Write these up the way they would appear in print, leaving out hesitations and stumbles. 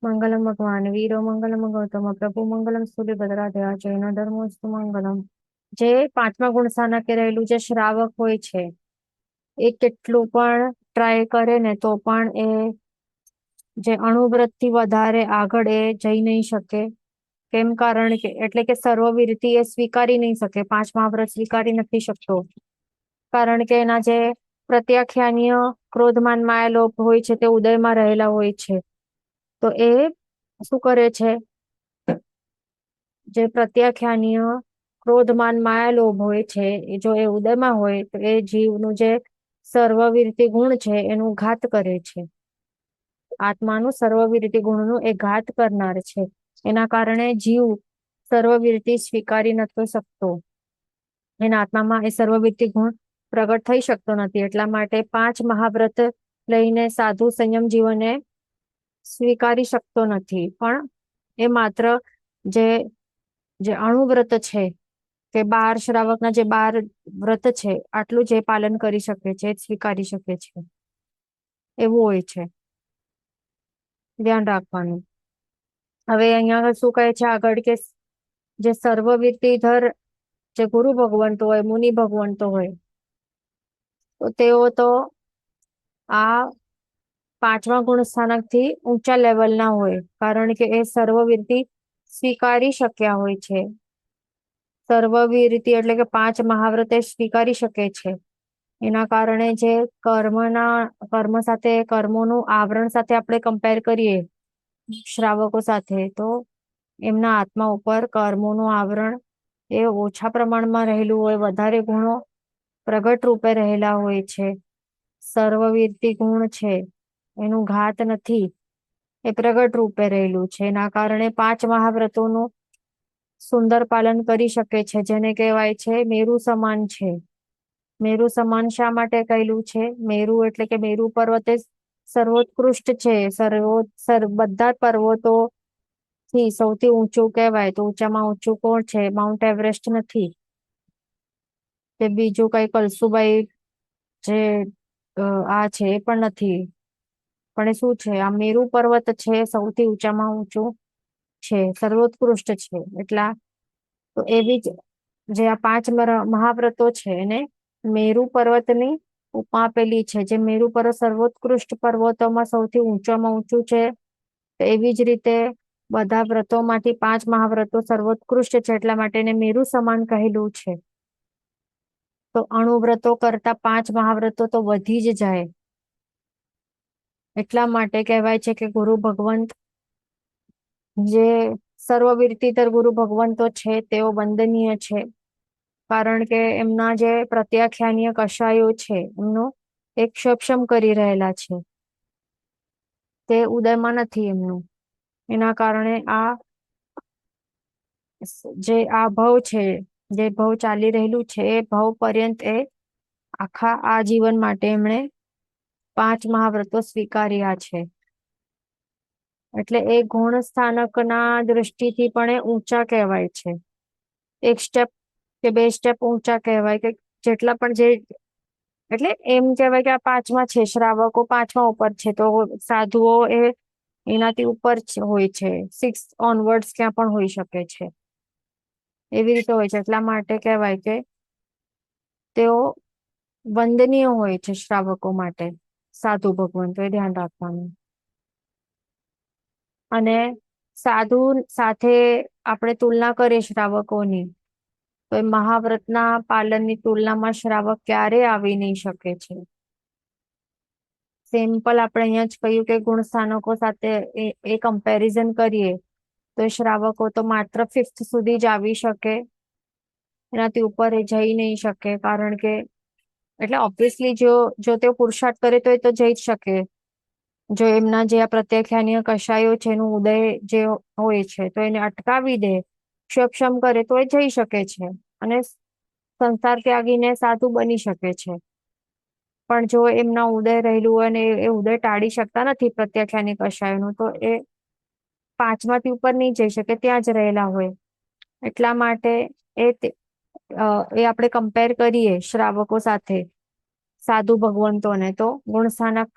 मंगलम भगवान वीरो मंगलम गौतम प्रभु मंगलम સૂર્યભદ્રાધ્યા જૈન ધર્મોસ્તુ મંગલમ। જે પાંચમા ગુણ સ્થાનકે રહેલું જે શ્રાવક હોય છે એ કેટલું પણ ટ્રાય કરે ને તો પણ એ જે અણુવ્રત થી વધારે આગળ એ જઈ નહીં શકે। કેમ? કારણ કે એટલે કે સર્વવિરતિ એ સ્વીકારી નહીં શકે, પાંચ મહાવ્રત સ્વીકારી નથી શકતો। કારણ કે એના જે પ્રત્યાખ્યાનીય ક્રોધમાન માયા લોભ હોય છે તે ઉદયમાં રહેલા હોય છે। તો એ શું કરે છે? જે પ્રત્યાખ્યાનીય ક્રોધમાન માયા લોભ હોય છે એ જો એ ઉદયમાં હોય તો એ જીવનું જે સર્વવિરતિ ગુણ છે એનું ઘાત કરે છે। આત્માનું સર્વવિરતિ ગુણનું એ ઘાત કરનાર છે। એના કારણે જીવ સર્વવિરતિ સ્વીકારી નતો શકતો, એના આત્મામાં એ સર્વવિરતિ ગુણ પ્રગટ થઈ શકતો નથી। એટલા માટે પાંચ મહાવ્રત લઈને સાધુ સંયમ જીવને સ્વીકારી શકતો નથી। પણ એ માત્ર જે જે અણુવ્રત છે કે 12 શ્રાવકના જે 12 વ્રત છે આટલું જે પાલન કરી શકે છે, સ્વીકારી શકે છે, એવું હોય છે, ધ્યાન રાખવાનું। હવે અહીંયા શું કહે છે આગળ કે જે સર્વવિરતિધર જે ગુરુ ભગવંતો હોય, મુનિ ભગવંતો હોય, તો તેઓ તો આ પાંચમા ગુણ સ્થાનક થી ઊંચા લેવલના હોય, કારણ કે એ સર્વવિરતિ સ્વીકારી શક્યા હોય છે। સર્વવિરતિ એટલે કે પાંચ મહાવ્રતે સ્વીકારી શકે છે। એના કારણે જે કર્મ સાથે કર્મોનું આવરણ સાથે આપણે કમ્પેર કરીએ શ્રાવકો સાથે, તો એમના આત્મા ઉપર કર્મોનું આવરણ એ ઓછા પ્રમાણમાં રહેલું હોય, વધારે ગુણો પ્રગટ રૂપે રહેલા હોય છે। સર્વવીરતી ગુણ છે એનું ઘાત નથી, એ પ્રગટ રૂપે રહેલું છે। એના કારણે પાંચ મહાવ્રતોનું સુંદર પાલન કરી શકે છે, જેને કહેવાય છે મેરુ સમાન છે। મેરુ સમાન શા માટે કહેલું છે? મેરુ એટલે કે મેરુ પર્વત એ સર્વોત્કૃષ્ટ છે। બધા પર્વતો થી સૌથી ઊંચું કહેવાય તો ઊંચામાં ઊંચું કોણ છે? માઉન્ટ એવરેસ્ટ નથી, તે બીજું કઈ કલસુબાઈ જે આ છે એ પણ નથી, પણ એ શું છે? આ મેરુ પર્વત છે, સૌથી ઊંચામાં ઊંચું છે, સર્વોત્કૃષ્ટ છે। એટલા તો એવી જ જે આ પાંચ મહાવ્રતો છે એને મેરુ પર્વતની ઉપમા આપેલી છે। જે મેરુ પર્વત સર્વોત્કૃષ્ટ પર્વતોમાં સૌથી ઊંચામાં ઊંચું છે, તો એવી જ રીતે બધા વ્રતોમાંથી પાંચ મહાવ્રતો સર્વોત્કૃષ્ટ છે, એટલા માટે એને મેરુ સમાન કહેલું છે। તો અણુવ્રતો કરતા પાંચ મહાવ્રતો તો વધી જ જાય। એટલા માટે કહેવાય છે કે ગુરુ ભગવંત જે સર્વવીરતીધર ગુરુ ભગવંતો છે તેઓ વંદનીય છે। કારણ કે એમના જે પ્રત્યાખ્યાનીય કષાયો છે એમનું એક સક્ષમ કરી રહેલા છે, તે ઉદયમાં નથી એમનું। એના કારણે આ જે આ ભવ છે, જે ભવ ચાલી રહેલું છે એ ભવ પર્યંત એ આખા આ જીવન માટે એમણે પાંચ મહાવ્રતો સ્વીકાર્યા છે। એટલે એ ગુણ સ્થાનકના દૃષ્ટિથી પણ એ ઊંચા કહેવાય છે। એક સ્ટેપ કે બે સ્ટેપ ઊંચા કહેવાય, કે જેટલા પણ જે એટલે એમ કહેવાય કે આ પાંચમા છે, શ્રાવકો પાંચમા ઉપર છે, તો સાધુઓ એ એનાથી ઉપર હોય છે, 6 ઓનવર્ડ્સ ક્યાં પણ હોઈ શકે છે, એવી રીતે હોય છે। એટલા માટે કહેવાય કે તેઓ વંદનીય હોય છે શ્રાવકો માટે, સાધુ ભગવંતો એ ધ્યાન રાખવાનું। અને સાધુ સાથે આપણે તુલના કરીએ શ્રાવકોની, તો એ મહાવ્રતના પાલનની તુલનામાં શ્રાવક ક્યારે આવી નહીં શકે છે। સિમ્પલ આપણે અહીંયા જ કહ્યું કે ગુણ સ્થાનકો સાથે એ કમ્પેરિઝન કરીએ તો શ્રાવકો તો માત્ર 5th સુધી જ આવી શકે, એનાથી ઉપર એ જઈ નહીં શકે। કારણ કે એટલે ઓબ્વિયસલી જો તેઓ પુરુષાર્થ કરે તો એ તો જઈ જ શકે। જો એમના જે આ પ્રત્યાખ્યાનીય કષાયો છે એનું ઉદય જે હોય છે તો એને અટકાવી દે, સક્ષમ કરે તો એ જઈ શકે છે અને સંસાર ત્યાગીને સાધુ બની શકે છે। પણ જો એમના ઉદય રહેલું હોય અને એ ઉદય ટાળી શકતા નથી પ્રત્યાખ્યાની કષાયનું, તો એ પાંચમાંથી ઉપર નહીં જઈ શકે, ત્યાં જ રહેલા હોય। એટલા માટે એ આપણે કમ્પેર કરીએ શ્રાવકો સાથે સાધુ ભગવંતોને, તો ગુણ સ્થાનક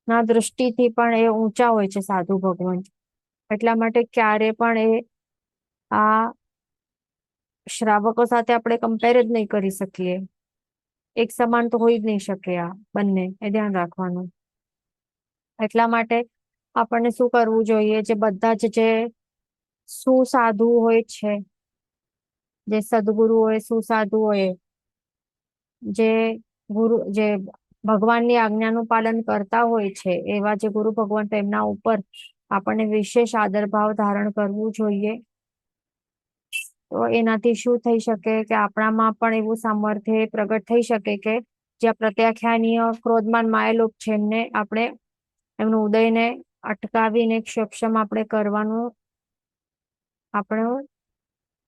ના દૃષ્ટિથી પણ એ ઊંચા હોય છે સાધુ ભગવાન. એટલા માટે ક્યારે પણ એ આ શ્રાવકો સાથે આપણે કમ્પેર જ નહીં કરી શકીએ. એક સમાન તો હોઈ જ નહીં શકે આ બંને, એ ધ્યાન રાખવાનું. એટલા માટે આપણને શું કરવું જોઈએ, જે બધા જ જે સુસાધુ હોય છે, જે સદગુરુ હોય, સુસાધુ હોય, જે ભગવાનની આજ્ઞાનું પાલન કરતા હોય છે, એવા જે ગુરુ ભગવાન, તેમના ઉપર આપણને વિશેષ આદર ભાવ ધારણ કરવું જોઈએ. તો એનાથી શું થઈ શકે કે આપણામાં પણ એવું સામર્થ્ય પ્રગટ થઈ શકે કે જ્યાં પ્રત્યાખ્યાનીય ક્રોધમાન માયલોક છે, એમને આપણે એમનું ઉદયને અટકાવીને સક્ષમ આપણે કરવાનું આપણે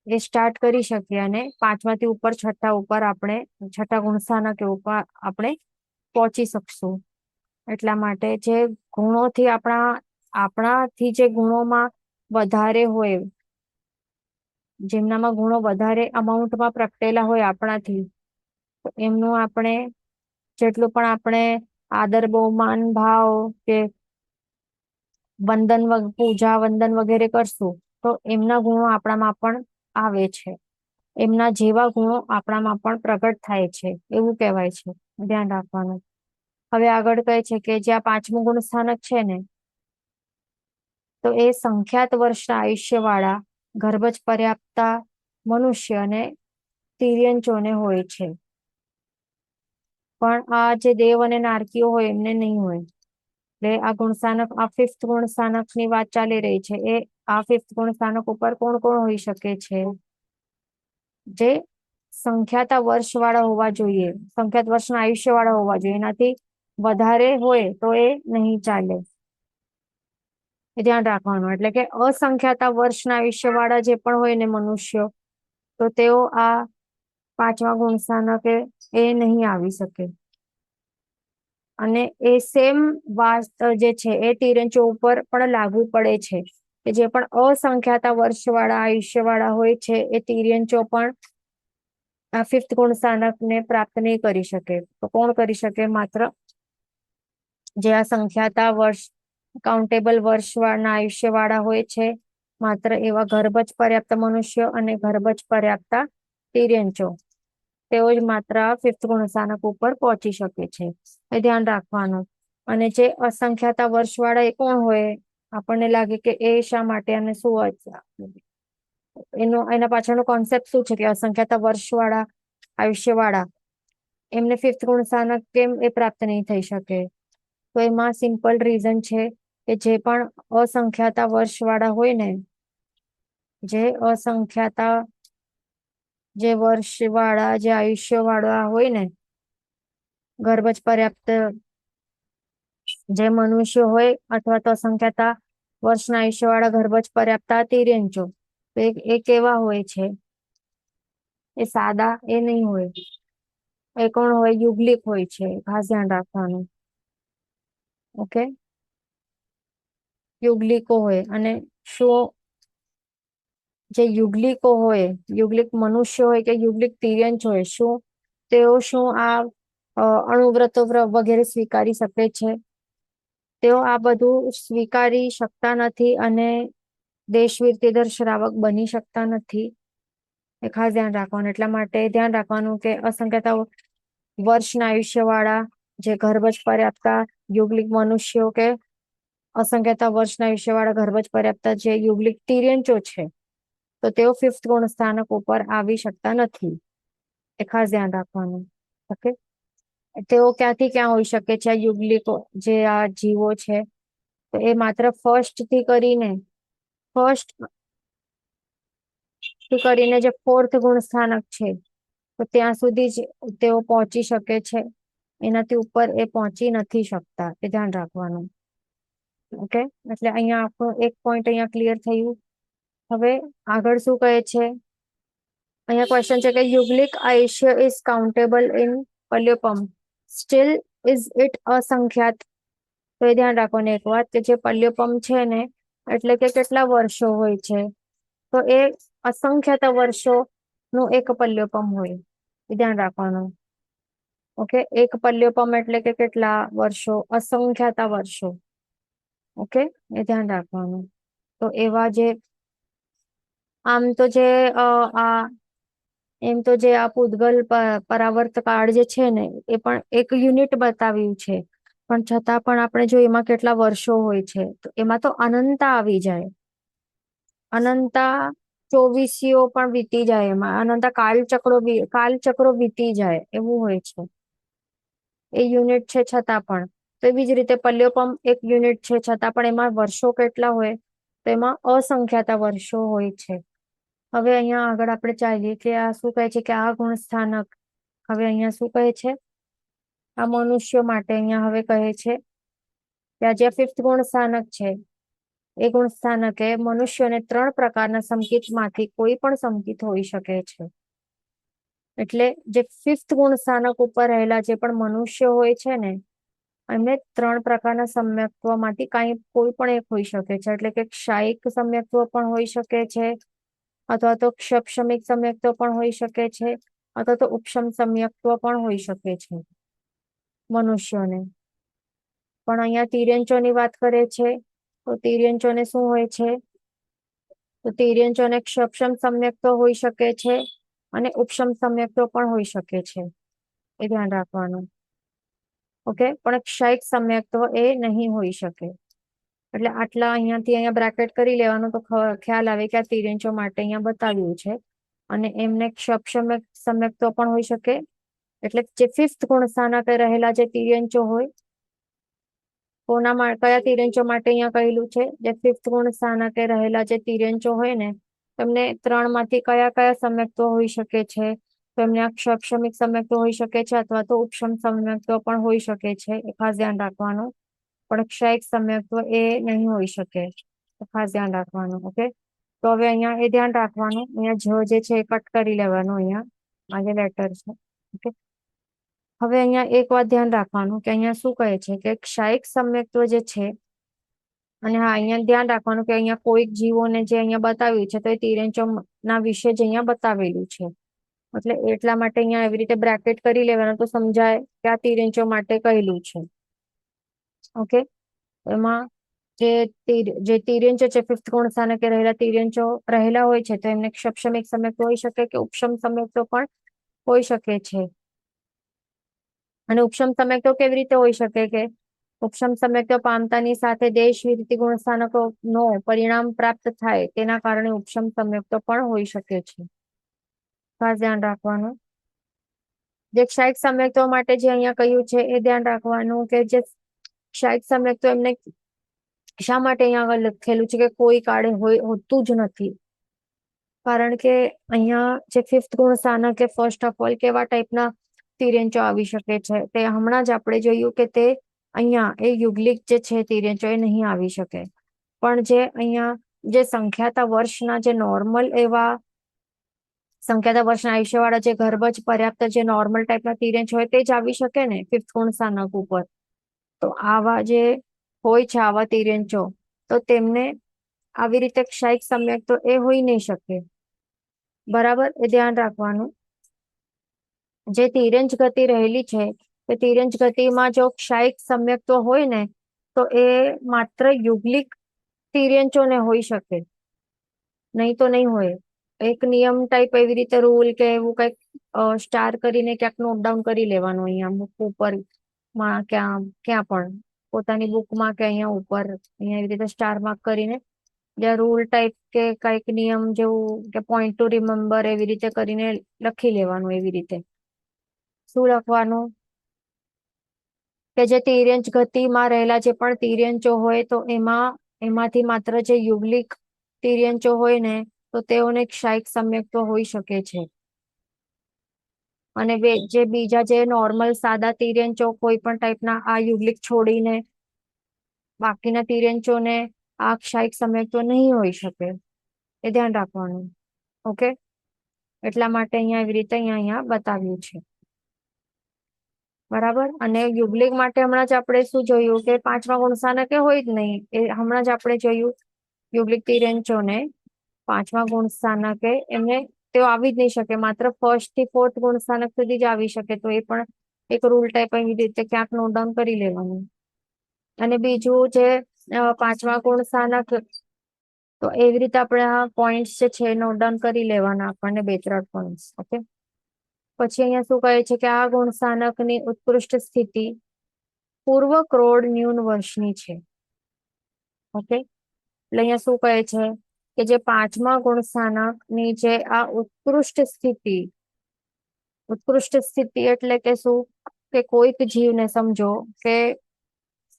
એ સ્ટાર્ટ કરી શકીએ, અને પાંચમાથી ઉપર છઠ્ઠા ગુણ સ્થાનક ઉપર આપણે પહોંચી શકશું. એટલા માટે જે ગુણોથી આપણાથી જે ગુણોમાં વધારે હોય, જેમનામાં ગુણો વધારે અમાઉન્ટમાં પ્રગટેલા હોય આપણાથી, તો એમનું આપણે જેટલું પણ આપણે આદર બહુમાન ભાવ કે પૂજા વંદન વગેરે કરશું, તો એમના ગુણો આપણામાં પણ આવે છે. એમના જેવા ગુણો આપણામાં પણ પ્રગટ થાય છે, એવું કહેવાય છે. ધ્યાન રાખવાનું. હવે આગળ કહે છે કે જ્યાં પાંચમું ગુણ સ્થાનક છે ને, તો એ સંખ્યાત વર્ષના આયુષ્ય વાળા ગર્ભ જ પર્યાપ્તા મનુષ્ય અને તિર્યંચોને હોય છે. પણ આ જે દેવ અને નારકીઓ હોય એમને નહીં હોય. એટલે આ ગુણ સ્થાનક, આ ફિફ્થ ગુણ સ્થાનક ની વાત ચાલી રહી છે. આ ફિફ્થ ગુણ સ્થાનક ઉપર કોણ કોણ હોઈ શકે છે? જે સંખ્યાતા વર્ષ વાળા હોવા જોઈએ, સંખ્યાત વર્ષના આયુષ્ય વાળા હોવા જોઈએ. એનાથી વધારે હોય તો એ નહીં ચાલે, એ ધ્યાન રાખવાનું. એટલે કે અસંખ્યાતા વર્ષના આયુષ્ય વાળા જે પણ હોય ને મનુષ્યો, તો તેઓ આ પાંચમા ગુણ સ્થાનકે એ નહીં આવી શકે. અને એ સેમ વાત જે છે એ તિર્યંચો ઉપર પણ લાગુ પડે છે, કે જે પણ અસંખ્યાતા વર્ષ વાળા આયુષ્ય વાળા હોય છે, એ તિર્યંચો પણ આ ફિફ્થ ગુણ સ્થાનક ને પ્રાપ્ત નહીં કરી શકે. તો કોણ કરી શકે? માત્ર જે આ સંખ્યાતા વર્ષ, કાઉન્ટેબલ વર્ષ વાળા આયુષ્ય વાળા હોય છે, માત્ર એવા ગર્ભ જ પર્યાપ્ત મનુષ્યો અને ગર્ભ જ પર્યાપ્ત તિર્યંચો, તેઓ જ માત્ર ફિફ્થ ગુણ સ્થાનક ઉપર પહોંચી શકે છે. એ ધ્યાન રાખવાનું. અને જે અસંખ્યાતા વર્ષ વાળા એ કોણ હોય? આપણને લાગે કે એ શા માટે અને શું હોય? એના પાછળનો કોન્સેપ્ટ શું છે કે અસંખ્યાતા વર્ષ વાળા આયુષ્ય વાળા એમને ફિફ્થ ગુણ સ્થાનક કેમ એ પ્રાપ્ત નહીં થઈ શકે? તો એમાં સિમ્પલ રીઝન છે કે જે પણ અસંખ્યાતા વર્ષ વાળા હોય ને, જે અસંખ્યાતા જે વર્ષ વાળા, જે આયુષ્ય વાળા હોય ને, ગર્ભ જ પર્યાપ્ત જે મનુષ્ય હોય, અથવા તો અસંખ્યાતા વર્ષના આયુષ્ય વાળા ગર્ભ જ પર્યાપ્ત તિર્યંચો, તો એ કેવા હોય છે? એ સાદા એ નહીં હોય. એ કોણ હોય? યુગલિક હોય છે. ખાસ ધ્યાન રાખવાનું. ઓકે, યુગલિકો હોય. અને શું જે યુગલિકો હોય, યુગલિક મનુષ્ય હોય કે યુગલિક તિર્યંચ હોય, તેઓ આ અણુવ્રતો વગેરે સ્વીકારી શકે છે? તેઓ આ બધું સ્વીકારી શકતા નથી અને દેશવીર શ્રાવક બની શકતા નથી. એ ખાસ ધ્યાન રાખવાનું. એટલા માટે ધ્યાન રાખવાનું કે અસંખ્યતા વર્ષના આયુષ્ય વાળા જે ગર્ભ જ પર્યાપ્ત યુગલિક મનુષ્યો કે અસંખ્યતા વર્ષના આયુષ્ય વાળા ગર્ભ જ પર્યાપ્ત જે યુગલિક તિર્યંચો છે, તો તેઓ ફિફ્થ ગુણ સ્થાનક ઉપર આવી શકતા નથી. એ ખાસ ધ્યાન રાખવાનું. ઓકે, તેઓ ક્યાંથી ક્યાં હોઈ શકે છે? આ યુગલિકો જે આ જીવો છે, તો એ માત્ર ફર્સ્ટ થી કરીને જે ફોર્થ ગુણ સ્થાનક છે, તો ત્યાં સુધી જ તેઓ પહોંચી શકે છે. એનાથી ઉપર એ પહોંચી નથી શકતા. એ ધ્યાન રાખવાનું. ઓકે, એટલે અહીંયા આપણું એક પોઈન્ટ અહીંયા ક્લિયર થયું. હવે આગળ શું કહે છે? અહીંયા ક્વેશ્ચન છે કે યુગલિક આયુષ્ય ઇઝ કાઉન્ટેબલ ઇન પલ્યોપમ, સ્ટીલ ઇઝ ઇટ અસંખ્યાત? તો એ ધ્યાન રાખવાની એક વાત કે જે પલ્યોપમ છે ને, એટલે કે કેટલા વર્ષો હોય છે? તો એ અસંખ્યાત વર્ષો નું એક પલ્યોપમ હોય. એ ધ્યાન રાખવાનું. ઓકે, એક પલ્યોપમ એટલે કે કેટલા વર્ષો, અસંખ્યાતા વર્ષો. ઓકે, એ ધ્યાન રાખવાનું. તો એવા જે આમ તો જે આ એમ તો જે આ પૂતગલ પરાવર્ત કાળ જે છે ને એ પણ એક યુનિટ બતાવ્યું છે, પણ છતાં પણ આપણે જો એમાં કેટલા વર્ષો હોય છે તો એમાં તો અનંતા આવી જાય. અનંતા ચોવીસીઓ પણ વીતી જાય, એમાં અનંતા કાલચક્રો વીતી જાય એવું હોય છે. એ યુનિટ છે છતાં પણ. તો એવી જ રીતે પલ્યોપમ એક યુનિટ છે છતાં પણ એમાં વર્ષો કેટલા હોય, તો એમાં અસંખ્યાતા વર્ષો હોય છે. હવે અહીંયા આગળ આપણે ચાલીએ કે આ શું કહે છે કે આ ગુણ સ્થાનક, હવે અહીંયા શું કહે છે, આ મનુષ્યો માટે અહીંયા હવે કહે છે કે આ જે ફિફ્થ ગુણ સ્થાનક છે એ ગુણ સ્થાનકે મનુષ્યોને 3 પ્રકારના સંકેતમાંથી કોઈ પણ સંકેત હોઈ શકે છે. એટલે જે ફિફ્થ ગુણ સ્થાનક ઉપર રહેલા જે પણ મનુષ્ય હોય છે ને એમને 3 પ્રકારના સમ્યક્ત્વમાંથી કોઈ પણ એક હોઈ શકે છે. એટલે કે ક્ષાયિક સમ્યક્ત્વ પણ હોઈ શકે છે, અથવા તો ક્ષપશમિક સમ્યક્ત્વ પણ હોઈ શકે છે, અથવા તો ઉપશમ સમ્યક્ત્વ પણ હોઈ શકે છે મનુષ્યોને. પણ અહીંયા તિર્યંચોની વાત કરે છે તો તિર્યંચોને શું હોય છે, તો તિર્યંચોને ક્ષપશમ સમ્યક્ત્વ હોઈ શકે છે અને ઉપશમ સમ્યક્ત્વ પણ હોઈ શકે છે, એ ધ્યાન રાખવાનું. ઓકે, પણ ક્ષાયિક સમ્યક્ત્વ એ નહીં હોઈ શકે. એટલે આટલા અહીંયા બ્રેકેટ કરી લેવાનું તો ખ્યાલ આવે કે આ તિર્યંચો માટે અહીંયા બતાવ્યું છે. અને એમને ક્ષપશમિક સમ્યક્ત્વ પણ હોઈ શકે. એટલે જે ફિફ્થ ગુણ સ્થાનકે રહેલા જે તિર્યંચો હોય, કયા તિર્યંચો માટે અહીંયા કહેલું છે, જે ફિફ્થ ગુણ સ્થાનકે રહેલા જે તિર્યંચો હોય ને તેમને 3 માંથી કયા કયા સમ્યક્ત્વ હોઈ શકે છે, તો એમને આ ક્ષપશમિક સમ્યક્ત્વ હોઈ શકે છે અથવા તો ઉપશમ સમ્યક્ત્વ પણ હોઈ શકે છે, એ ખાસ ધ્યાન રાખવાનું. પણ ક્ષાયિક સમ્યક્ત્વ એ નહીં હોઈ શકે, ખાસ ધ્યાન રાખવાનું. ઓકે, તો હવે અહીંયા એ ધ્યાન રાખવાનું, અહીંયા જે છે એ કટ કરી લેવાનું, અહીંયા આ જે લેટર છે. ઓકે, હવે અહીંયા એક વાત ધ્યાન રાખવાનું કે અહીંયા શું કહે છે કે ક્ષાયિક સમ્યક્ત્વ જે છે, અને હા અહીંયા ધ્યાન રાખવાનું કે અહીંયા કોઈક જીવોને જે અહીંયા બતાવ્યું છે તો એ તિર્યંચો ના વિશે જ અહીંયા બતાવેલું છે. એટલે એટલા માટે અહીંયા એવી રીતે બ્રેકેટ કરી લેવાનું તો સમજાય કે આ તિર્યંચો માટે કહેલું છે. ઓકે, એમાં જે તિર્યંચો છે ફિફ્થ ગુણ સ્થાનકે રહેલા તિર્યંચો રહેલા હોય છે તો એમને ક્ષપશમિક સમ્યક્ત્વ હોઈ શકે કે ઉપશમ સમ્યક્ત્વ પણ હોઈ શકે છે. અને ઉપશમ સમ્યક્ત્વ કેવી રીતે હોઈ શકે કે ઉપશમ સમ્યક્ત્વ પામતાની સાથે દેશ વિરુદ્ધ ગુણ સ્થાનકો નો પરિણામ પ્રાપ્ત થાય તેના કારણે ઉપશમ સમ્યક્ત્વ પણ હોઈ શકે છે. ખાસ ધ્યાન રાખવાનું. જે ક્ષાયિક સમ્યક્ત્વ માટે જે અહીંયા કહ્યું છે એ ધ્યાન રાખવાનું કે જે ક્ષાયિક સમ્યક્ત્વ એમને શા માટે અહીંયા આગળ લખેલું છે કે કોઈ કાળે હોતું જ નથી. કારણ કે અહીંયા જે ફિફ્થ ગુણ સ્થાનક કે ફર્સ્ટ ઓફ ઓલ કેવા ટાઈપના તિર્યંચો આવી શકે છે તે હમણાં જ આપણે જોયું કે તે અહીંયા એ યુગલિક જે છે તિર્યંચો એ નહીં આવી શકે. પણ જે અહીંયા જે સંખ્યાતા વર્ષના જે નોર્મલ એવા સંખ્યાતા વર્ષના આયુષ્યવાળા જે ગર્ભજ પર્યાપ્ત જે નોર્મલ ટાઈપના તિર્યંચ હોય તે જ આવી શકે ને ફિફ્થ ગુણ સ્થાનક ઉપર. તો આવા જે હોય છે આવા તિર્યંચો તો તેમને આવી રીતે ક્ષાયિક સમ્યક્ત્વ એ હોઈ નહીં શકે. બરાબર, એ ધ્યાન રાખવાનું. જે તિર્યંચ ગતિ રહેલી છે તે તિર્યંચ ગતિમાં જો ક્ષાયિક સમ્યક્ત્વ હોય ને તો એ માત્ર યુગલિક તિર્યંચોને હોઈ શકે, નહીં તો નહીં હોય. એક નિયમ ટાઈપ એવી રીતે રૂલ કે એવું કઈક સ્ટાર કરીને ક્યાંક નોટ ડાઉન કરી લેવાનું અહીંયા બુક ઉપર માં ક્યાં પણ પોતાની બુકમાં કે અહીંયા ઉપર અહીંયા એવી રીતે સ્ટાર માર્ક કરીને રૂલ ટાઈપ કે કઈક નિયમ જેવું કે પોઈન્ટ ટુ રિમેમ્બર એવી રીતે કરીને લખી લેવાનું. એવી રીતે શું લખવાનું કે જે તિર્યંચ ગતિમાં રહેલા જે પણ તિર્યંચો હોય તો એમાંથી માત્ર જે યુગલિક તિર્યંચો હોય ને તો તેઓને ક્ષાયિક સમ્યક્ત્વ હોઈ શકે છે. અને જે બીજા જે નોર્મલ સાદા તિર્યંચો કોઈ પણ ટાઈપના આ યુગલિક છોડીને બાકીના તિર્યંચોને આ ક્ષાયિક સમ્યક્ત્વ નહીં હોઈ શકે, એ ધ્યાન રાખવાનું. ઓકે, એટલા માટે અહીંયા એવી રીતે અહીંયા બતાવ્યું છે. બરાબર. અને યુગલિક માટે હમણાં જ આપણે શું જોયું કે 5મા ગુણ સ્થાનકે હોય જ નહીં, એ હમણાં જ આપણે જોયું યુગલિક તિર્યંચોને 5મા ગુણ સ્થાનકે એમને તેઓ આવી જ નહીં શકે, માત્ર ફર્સ્ટ થી 4th ગુણ સ્થાનક સુધી જ આવી શકે. તો એ પણ એક રૂલ ટાઈપ એવી રીતે ક્યાંક નોટ ડાઉન કરી લેવાનું. અને બીજું જે 5મા ગુણ સ્થાનક, તો એવી રીતે આપણે આ પોઈન્ટ્સ જે છે નોટ ડાઉન કરી લેવાના આપણને 2-3 પોઈન્ટ્સ. ઓકે. પછી અહીંયા શું કહે છે કે આ ગુણ સ્થાનકની ઉત્કૃષ્ટ સ્થિતિ પૂર્વ ક્રોડ ન્યૂન વર્ષની છે. ઓકે. એટલે અહીંયા શું કહે છે કે જે 5મા ગુણ સ્થાનકની જે આ ઉત્કૃષ્ટ સ્થિતિ એટલે કે શું, કે કોઈક જીવને સમજો કે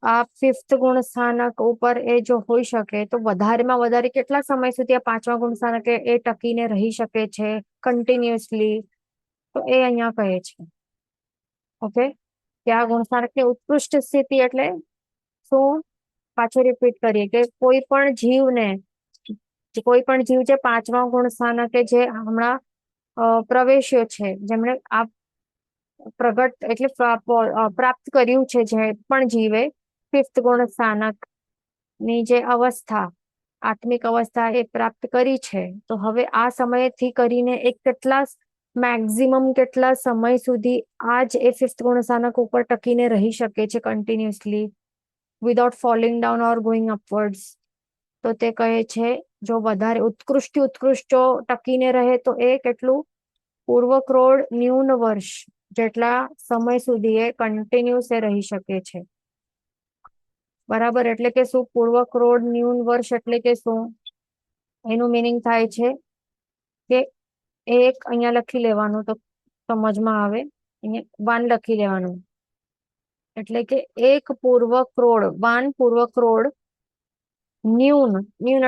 આ 5th ગુણ સ્થાનક ઉપર એ જો હોઈ શકે તો વધારેમાં વધારે કેટલા સમય સુધી આ 5મા ગુણ સ્થાનકે એ ટકીને રહી શકે છે કન્ટિન્યુઅસલી, તો એ અહીંયા કહે છે. ઓકે. કે આ ગુણ સ્થાનકની ઉત્કૃષ્ટ સ્થિતિ એટલે શું, પાછું રિપીટ કરીએ કે કોઈ પણ જીવ જે 5મા ગુણ સ્થાનકે જે હમણાં પ્રવેશ્યો છે, જેમણે આ પ્રગટ એટલે પ્રાપ્ત કર્યું છે, જે પણ જીવે 5th ગુણ સ્થાનક ની જે અવસ્થા, આત્મિક અવસ્થા એ પ્રાપ્ત કરી છે, તો હવે આ સમયથી કરીને એક મેક્સિમમ કેટલા સમય સુધી આ જ એ 5th ગુણ સ્થાનક ઉપર ટકીને રહી શકે છે કન્ટિન્યુઅસલી વિધાઉટ ફોલિંગ ડાઉન ઓર ગોઈંગ અપવર્ડ્સ. તો તે કહે છે જો વધારે ઉત્કૃષ્ટ ટકીને રહે તો એ કેટલું, પૂર્વ ક્રોડ ન્યૂન વર્ષ જેટલા સમય સુધી એ કન્ટિન્યુઅસ એ રહી શકે છે. બરાબર. એટલે કે શું, પૂર્વ ક્રોડ ન્યૂન વર્ષ એટલે કે શું, એનું મિનિંગ થાય છે કે એક અહીંયા લખી લેવાનું તો સમજમાં આવે. અહીંયા 1 લખી લેવાનું, એટલે કે 1 પૂર્વ ક્રોડ, 1 પૂર્વ ક્રોડ ન્યૂન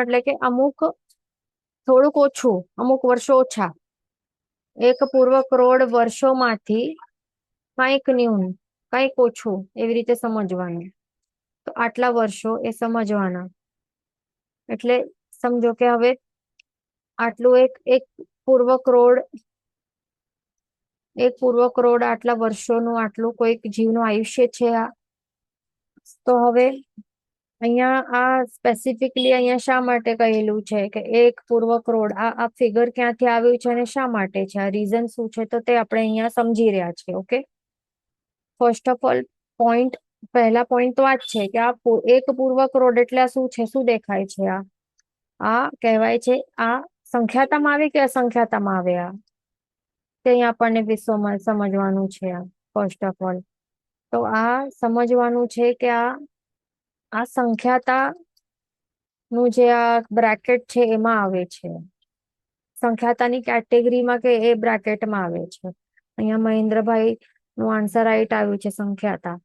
એટલે કે અમુક થોડુંક ઓછું, અમુક વર્ષો ઓછા. 1 પૂર્વ ક્રોડ વર્ષોમાંથી કંઈક ન્યૂન, કંઈક ઓછું, એવી રીતે સમજવાનું. તો આટલા વર્ષો એ સમજવાના. એટલે સમજો કે હવે આટલું એક પૂર્વ ક્રોડ આટલા વર્ષોનું આટલું કોઈક જીવનું આયુષ્ય છે આ. તો હવે અહીંયા આ સ્પેસિફિકલી અહીંયા શા માટે કહેલું છે કે 1 પૂર્વ ક્રોડ, આ ફિગર ક્યાંથી આવ્યું છે અને શા માટે છે, આ રીઝન શું છે, તો તે આપણે અહીંયા સમજી રહ્યા છીએ. ઓકે. ફર્સ્ટ ઓફ ઓલ પહેલા પોઈન્ટ તો આ જ છે કે આ 1 પૂર્વ ક્રોડ એટલે શું છે, શું દેખાય છે, આ કહેવાય છે, આ સંખ્યાતામાં આવે કે અસંખ્યાતામાં આવે, આ તે અહીંયા આપણને વિશ્વમાં સમજવાનું છે. આ ફર્સ્ટ ઓફ ઓલ તો આ સમજવાનું છે કે આ સંખ્યાતા નું જે આ બ્રેકેટ છે એમાં આવે છે, સંખ્યાતાની કેટેગરીમાં કે એ બ્રેકેટમાં આવે છે. અહીંયા મહેન્દ્રભાઈ નું આન્સર રાઈટ આવ્યું છે, સંખ્યાતા.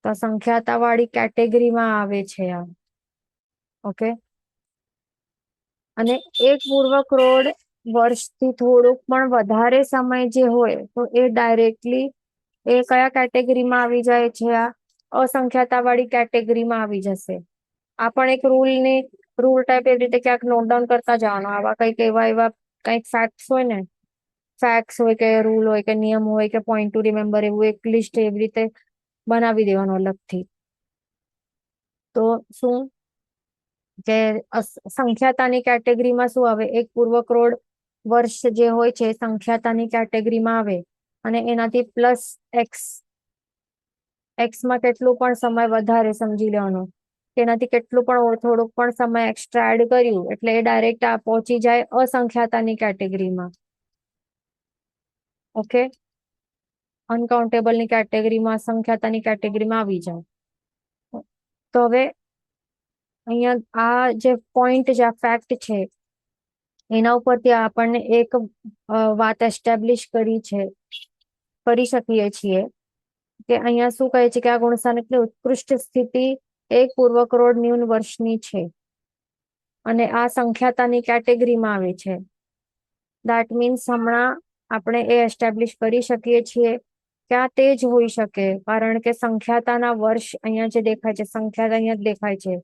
તો સંખ્યાતા વાળી કેટેગરીમાં આવે છે આ. ઓકે. અને 1 પૂર્વ ક્રોડ વર્ષથી થોડુંક પણ વધારે સમય જે હોય તો એ ડાયરેક્ટલી એ કયા કેટેગરીમાં આવી જાય છે, આ અસંખ્યાતા વાળી કેટેગરીમાં આવી જશે. આ પણ એક રૂલ ટાઈપ એવી રીતે ક્યાંક નોટ ડાઉન કરતા જવાનો. આવા એવા કંઈક ફેક્ટ્સ હોય ને, ફેક્ટ્સ હોય કે રૂલ હોય કે નિયમ હોય કે પોઈન્ટ ટુ રિમેમ્બર, એવું એક લિસ્ટ એવી રીતે બનાવી દેવાનું અલગથી. તો શું કે સંખ્યાતાની કેટેગરીમાં શું આવે, 1 પૂર્વ ક્રોડ વર્ષ જે હોય છે સંખ્યાતાની કેટેગરીમાં આવે, અને એનાથી પ્લસ એક્સમાં કેટલું પણ સમય વધારે સમજી લેવાનું, તેનાથી કેટલું પણ થોડુંક પણ સમય એક્સ્ટ્રા એડ કર્યું એટલે એ ડાયરેક્ટ આ પહોંચી જાય અસંખ્યાતાની કેટેગરીમાં. ઓકે. અનકાઉન્ટેબલની કેટેગરીમાં, સંખ્યાતાની કેટેગરીમાં આવી જાય. તો હવે અહીંયા આ જે પોઈન્ટ જે આ ફેક્ટ છે એના ઉપરથી આપણને એક વાત એસ્ટેબ્લિશ કરી શકીએ છીએ કે અહીંયા શું કહે છે કે આ ગુણસ્થાનકની ઉત્કૃષ્ટ સ્થિતિ 1 પૂર્વ ક્રોડ ન્યૂન વર્ષની છે અને આ સંખ્યાતાની કેટેગરીમાં આવે છે. દેટ મીન્સ હમણાં આપણે એ એસ્ટેબ્લિશ કરી શકીએ છીએ કે આ તે જ હોઈ શકે, કારણ કે સંખ્યાતાના વર્ષ અહીંયા જે દેખાય છે, સંખ્યાતા અહીંયા જ દેખાય છે.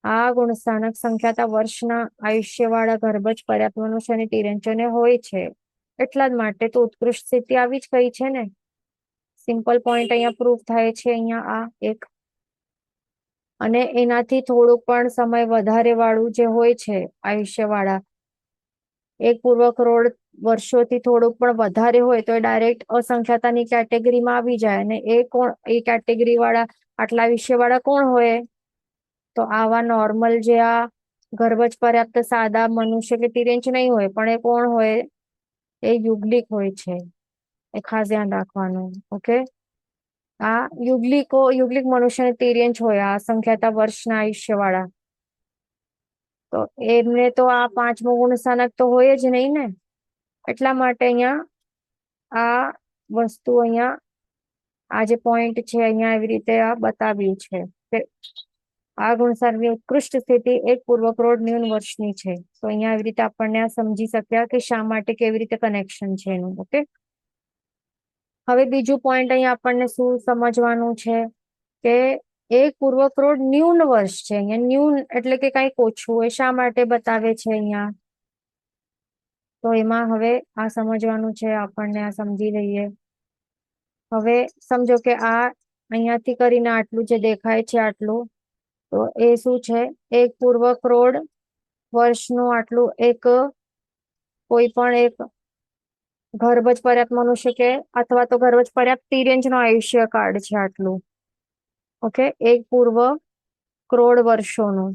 આ ગુણસ્થાનક સંખ્યાતા વર્ષના આયુષ્યવાળા ગર્ભજ પર્યાપ્ત મનુષ્ય અને તિર્યંચને હોય છે. એટલા જ માટે તો ઉત્કૃષ્ટ સ્થિતિ આવી જ કઈ છે ને. સિમ્પલ પોઈન્ટ અહીંયા પ્રૂફ થાય છે અહીંયા આ એક. અને એનાથી થોડુંક પણ સમય વધારે વાળું જે હોય છે આયુષ્યવાળા, 1 પૂર્વ ક્રોડ વર્ષોથી થોડુંક પણ વધારે હોય તો એ ડાયરેક્ટ અસંખ્યાતાની કેટેગરીમાં આવી જાય, અને એ કેટેગરી વાળા, આટલા વિષય વાળા કોણ હોય? તો આવા નોર્મલ જે આ ગર્ભજ પર્યાપ્ત સાદા મનુષ્ય કે તિર્યંચ નહીં હોય, પણ એ કોણ હોય? એ યુગલિક હોય છે. એ ખાસ ધ્યાન રાખવાનું. ઓકે, આ યુગલિક મનુષ્ય તિર્યંચ હોય, આ સંખ્યાતા વર્ષના આયુષ્ય વાળા. તો એમને તો આ પાંચમો ગુણ સ્થાનક તો હોય જ નહીં ને. એટલા માટે અહીંયા આ વસ્તુ અહીંયા આ જે પોઈન્ટ છે અહીંયા એવી રીતે આ બતાવ્યું છે કે આ ગુણસારની ઉત્કૃષ્ટ સ્થિતિ એક પૂર્વ કરોડ ન્યૂન વર્ષની છે. તો અહીંયા એવી રીતે આપણને આ સમજી શક્યા કે શા માટે, કેવી રીતે કનેક્શન છે એનું. ઓકે, હવે બીજું પોઈન્ટ અહીંયા આપણને શું સમજવાનું છે કે એક પૂર્વ કરોડ ન્યૂન વર્ષ છે. અહીંયા ન્યૂન એટલે કે કંઈક ઓછું, એ શા માટે બતાવે છે અહીંયા? તો એમાં હવે આ સમજવાનું છે આપણને. આ સમજી લઈએ. હવે સમજો કે આ અહીંયાથી કરીને આટલું જે દેખાય છે આટલું, તો એ શું છે? એક પૂર્વ કરોડ વર્ષનું આટલું એક કોઈ પણ એક ગર્ભજ પર્યાપ્ત મનુષ્ય કે અથવા તો ગર્ભજ પર્યાપ્ત તિર્યંચ નો આયુષ્ય કાળ છે આટલું. ઓકે, એક પૂર્વ કરોડ વર્ષોનું.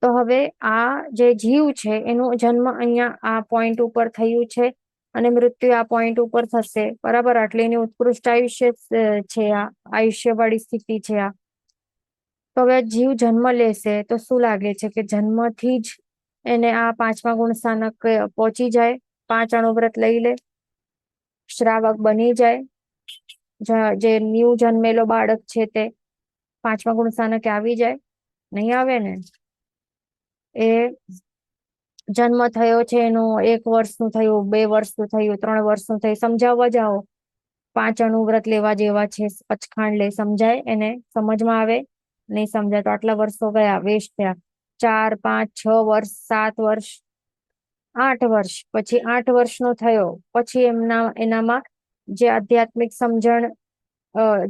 તો હવે આ જે જીવ છે એનું જન્મ અહીંયા આ પોઈન્ટ ઉપર થયું છે અને મૃત્યુ આ પોઈન્ટ ઉપર થશે, બરાબર? એટલે એની ઉત્કૃષ્ટ આયુષ્ય છે, આ આયુષ્ય વાળી સ્થિતિ છે આ. તો હવે જીવ જન્મ લેશે તો શું લાગે છે કે જન્મથી જ એને આ પાંચમા ગુણ સ્થાનક પહોંચી જાય, 5 અણુવ્રત લઈ લે, શ્રાવક બની જાય, જે ન્યૂ જન્મેલો બાળક છે તે પાંચમા ગુણ સ્થાનકે આવી જાય? નહીં આવે ને. એ જન્મ થયો છે એનું 1 વર્ષનું થયું, 2 વર્ષનું થયું, 3 વર્ષનું થયું, સમજાવવા જાઓ 5 અણુવ્રત લેવા જેવા છે, પચખાંડ લે, સમજાય એને? સમજમાં આવે? નહીં સમજાય તો આટલા વર્ષો ગયા, વેસ્ટ થયા. 4, 5, 6 વર્ષ, 7 વર્ષ, 8 વર્ષ, પછી 8 વર્ષનો થયો પછી એનામાં જે આધ્યાત્મિક સમજણ,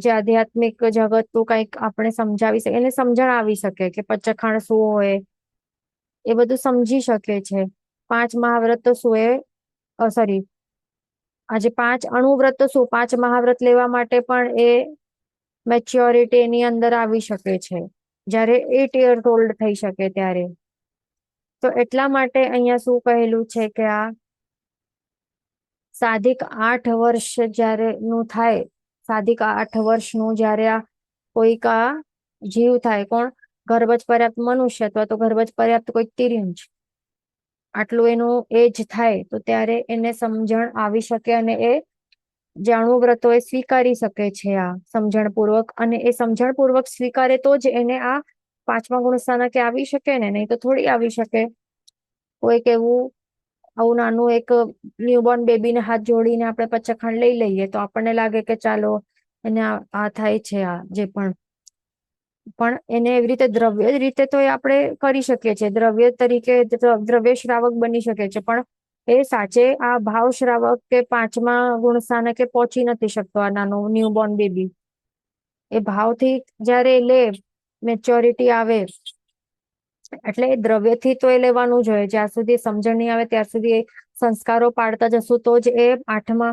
જે આધ્યાત્મિક જગતનું કંઈક આપણે સમજાવી શકીએ, એને સમજણ આવી શકે કે પચખાણ શું હોય, એ બધું સમજી શકે છે. 5 મહાવ્રત તો શું એ સોરી આજે 5 અણુવ્રત તો શું, 5 મહાવ્રત લેવા માટે પણ એ મેચ્યોરિટી એની અંદર આવી શકે છે જ્યારે 8 યર ઓલ્ડ થઈ શકે ત્યારે. તો એટલા માટે અહીંયા શું કહેલું છે કે આ સાધિક 8 વર્ષ જ્યારે નું થાય, સાધિક 8 વર્ષનું જ્યારે આ કોઈક આ જીવ થાય, કોણ? ગર્ભજ પર્યાપ્ત મનુષ્ય અથવા તો ગર્ભજ પર્યાપ્ત કોઈક તિર્યંચ, આટલું એનું એજ થાય તો ત્યારે એને સમજણ આવી શકે અને એ જે અણુવ્રતો એ સ્વીકારી શકે છે આ સમજણપૂર્વક, અને એ સમજણપૂર્વક સ્વીકારે તો જ એને આ પાંચમા ગુણ સ્થાનકે આવી શકે ને, નહીં તો થોડી આવી શકે. કોઈક એવું આવું નાનું એક ન્યૂબોર્ન બેબીને હાથ જોડીને આપણે પચખાંડ લઈ લઈએ તો આપણને લાગે કે ચાલો એને આ થાય છે, આ જે પણ એને એવી રીતે દ્રવ્ય રીતે તો એ આપણે કરી શકીએ છીએ, દ્રવ્ય તરીકે દ્રવ્ય શ્રાવક બની શકે છે, પણ એ સાચે આ ભાવ શ્રાવક કે પાંચમા ગુણ સ્થાનકે પહોંચી નથી શકતો આ નાનું ન્યૂબોર્ન બેબી. એ ભાવથી જ્યારે લે, મેચ્યોરિટી આવે, એટલે એ દ્રવ્યથી તો એ લેવાનું જ હોય. જ્યાં સુધી સમજણ નહીં આવે ત્યાં સુધી એ સંસ્કારો પાડતા જશું તો જ એ 8મા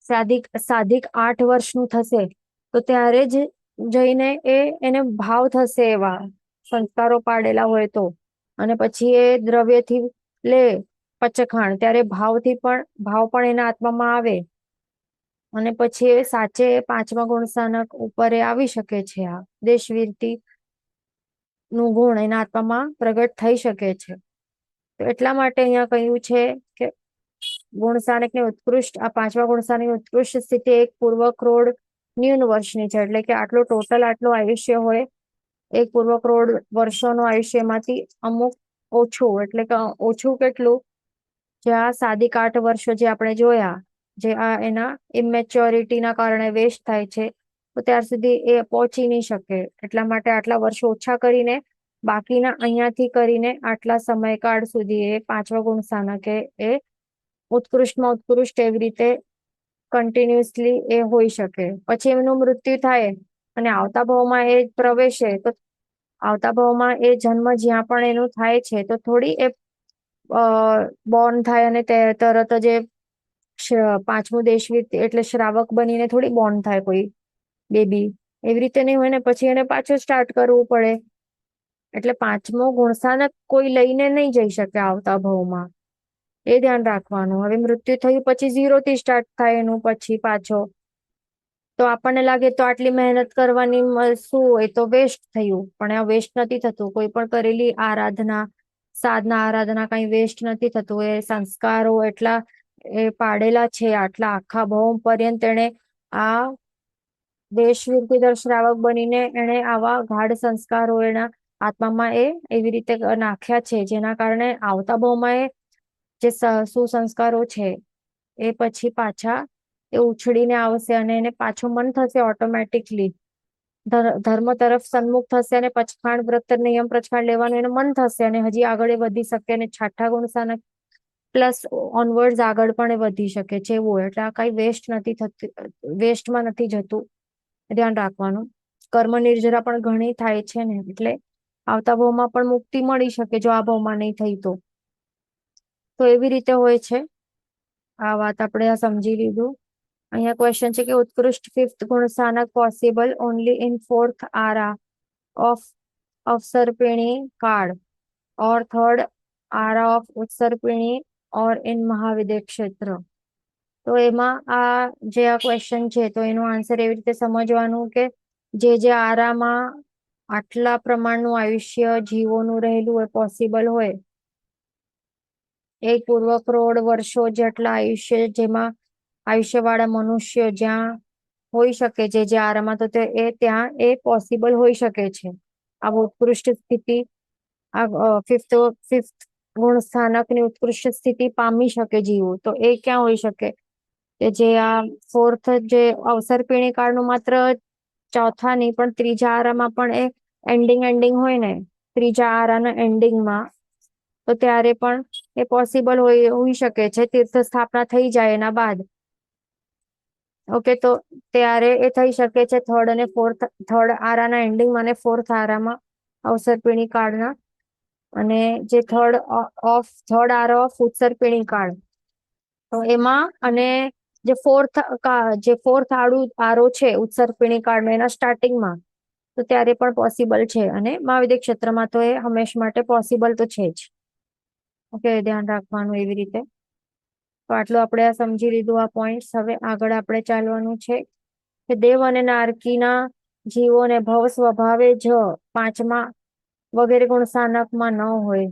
સાધિક 8 વર્ષનું થશે તો ત્યારે જ જઈને એને ભાવ થશે એવા સંસ્કારો પાડેલા હોય તો. અને પછી એ દ્રવ્યથી લે પચખાણ ત્યારે ભાવ પણ એના આત્મામાં આવે અને પછી એ સાચે 5મા ગુણ સ્થાનક ઉપર એ આવી શકે છે. આ દેશવીરતી નું ગુણ એના આત્મામાં પ્રગટ થઈ શકે છે. તો એટલા માટે અહીંયા કહ્યું છે કે ગુણ સ્થાનકની ઉત્કૃષ્ટ, આ 5મા ગુણ સ્થાનકની ઉત્કૃષ્ટ સ્થિતિ એક પૂર્વ કરોડ ન્યૂન વર્ષની છે. એટલે કે આટલું ટોટલ આટલું આયુષ્ય હોય, એક પૂર્વ કરોડ વર્ષોનું આયુષ્યમાંથી અમુક ઓછું, એટલે કે ઓછું કેટલું, જે આ સાધિક 8 વર્ષો જે આપણે જોયા, જે આ એના ઇમેચ્યોરિટીના કારણે વેસ્ટ થાય છે, તો ત્યાર સુધી એ પહોંચી નહીં શકે. એટલા માટે આટલા વર્ષો ઓછા કરીને બાકીના અહીંયાથી કરીને આટલા સમયકાળ સુધી એ 5મા ગુણ સ્થાનકે એ ઉત્કૃષ્ટમાં ઉત્કૃષ્ટ એવી રીતે કન્ટિન્યુઅસલી એ હોઈ શકે. પછી એમનું મૃત્યુ થાય અને આવતા ભાવમાં એ પ્રવેશે તો આવતા ભાવમાં એ જન્મ જ્યાં પણ એનું થાય છે તો થોડી એ બોર્ન થાય અને તરત જ પાંચમું દેશવીર એટલે શ્રાવક બનીને થોડી બોર્ન થાય કોઈ બેબી, એવી રીતે નહીં હોય ને, પછી એને પાછું સ્ટાર્ટ કરવું પડે. એટલે પાંચમો ગુણસ્થાનક કોઈ લઈને નહીં જઈ શકે આવતા ભાવમાં, એ ધ્યાન રાખવાનું. હવે મૃત્યુ થયું પછી 0 થી સ્ટાર્ટ થાય એનું પછી પાછો, તો આપણને લાગે તો આટલી મહેનત કરવાની શું, એ તો વેસ્ટ થયું. પણ આ વેસ્ટ નથી થતું. કોઈ પણ કરેલી આરાધના, સાધના, આરાધના કઈ વેસ્ટ નથી થતું. એ સંસ્કારો એટલા એ પાડેલા છે આટલા આખા ભૌમ પર્યંત, એને આ દેશવીર શ્રાવક બનીને એને આવા ગાઢ સંસ્કારો એના આત્મામાં એ એવી રીતે નાખ્યા છે, જેના કારણે આવતા ભાવમાં એ જે સુસંસ્કારો છે એ પછી પાછા એ ઉછળીને આવશે અને એને પાછું મન થશે ઓટોમેટિકલી ધર્મ તરફ સન્મુખ થશે અને પચખાણ વ્રત નિયમ પ્રચખાણ લેવાનું એને મન થશે અને હજી આગળ વધી શકે અને છઠ્ઠા ગુણસ્થાનક પ્લસ ઓનવર્ડ આગળ પણ વધી શકે છે એવું. એટલે આ કઈ વેસ્ટ નથી થતું, વેસ્ટમાં નથી જતું, ધ્યાન રાખવાનું. કર્મ નિર્જરા પણ ઘણી થાય છે ને, એટલે આવતા ભાવમાં પણ મુક્તિ મળી શકે જો આ ભાવમાં નહીં થઈ તો એવી રીતે હોય છે. આ વાત આપણે આ સમજી લીધું. અહીંયા ક્વેશ્ચન છે કે ઉત્કૃષ્ટ ફિફ્થ ગુણ સ્થાનક પોસિબલ ઓનલી ઇન ફોર્થ આરા ઓફ અવસર્પિણી કાળ ઓર થર્ડ આરા ઓફ ઉત્સર્પિણી ઓર ઇન મહાવિદ્ય ક્ષેત્ર. તો એમાં આ જે આ ક્વેશ્ચન છે તો એનો આન્સર એવી રીતે સમજવાનું કે જે આરામાં આટલા પ્રમાણનું આયુષ્ય જીવોનું રહેલું હોય, પોસિબલ હોય, 1 પૂર્વ કરોડ વર્ષો જેટલા આયુષ્ય, જેમાં આયુષ્યવાળા મનુષ્ય જ્યાં હોઈ શકે, જે આરામાં, તો એ ત્યાં એ પોસિબલ હોઈ શકે છે. આ ઉત્કૃષ્ટ સ્થિતિ, આ ફિફ્થ ગુણ સ્થાનકની ઉત્કૃષ્ટ સ્થિતિ પામી શકે જીવો, તો એ ક્યાં હોઈ શકે કે જે આ ફોર્થ જે અવસર્પિણી કાળનું માત્ર ચોથા નહીં પણ ત્રીજા આરામાં પણ એ એન્ડિંગ હોય ને, ત્રીજા આરાના એન્ડિંગમાં, તો ત્યારે પણ એ પોસિબલ હોઈ શકે છે. તીર્થ સ્થાપના થઈ જાય એના બાદ, ઓકે, તો ત્યારે એ થઈ શકે છે થર્ડ આરાના એન્ડિંગમાં અને ફોર્થ આરામાં અવસર્પિણી કાળના, અને જે થર્ડ આરા ઓફ ઉત્સર્પિણી કાળ, તો એમાં, અને જે ફોર્થ આરો છે ઉત્સર્પિણી કાળનો એના સ્ટાર્ટિંગમાં, તો ત્યારે પણ પોસિબલ છે. અને મહાવિદ્ય ક્ષેત્રમાં તો એ હંમેશ માટે પોસિબલ તો છે જ. ઓકે, ધ્યાન રાખવાનું એવી રીતે. તો આટલું આપણે આ સમજી લીધું આ પોઈન્ટ્સ. હવે આગળ આપણે ચાલવાનું છે કે દેવ અને નારકીના જીવોને ભવ સ્વભાવે જ પાંચમા વગેરે ગુણ સ્થાનકમાં ન હોય.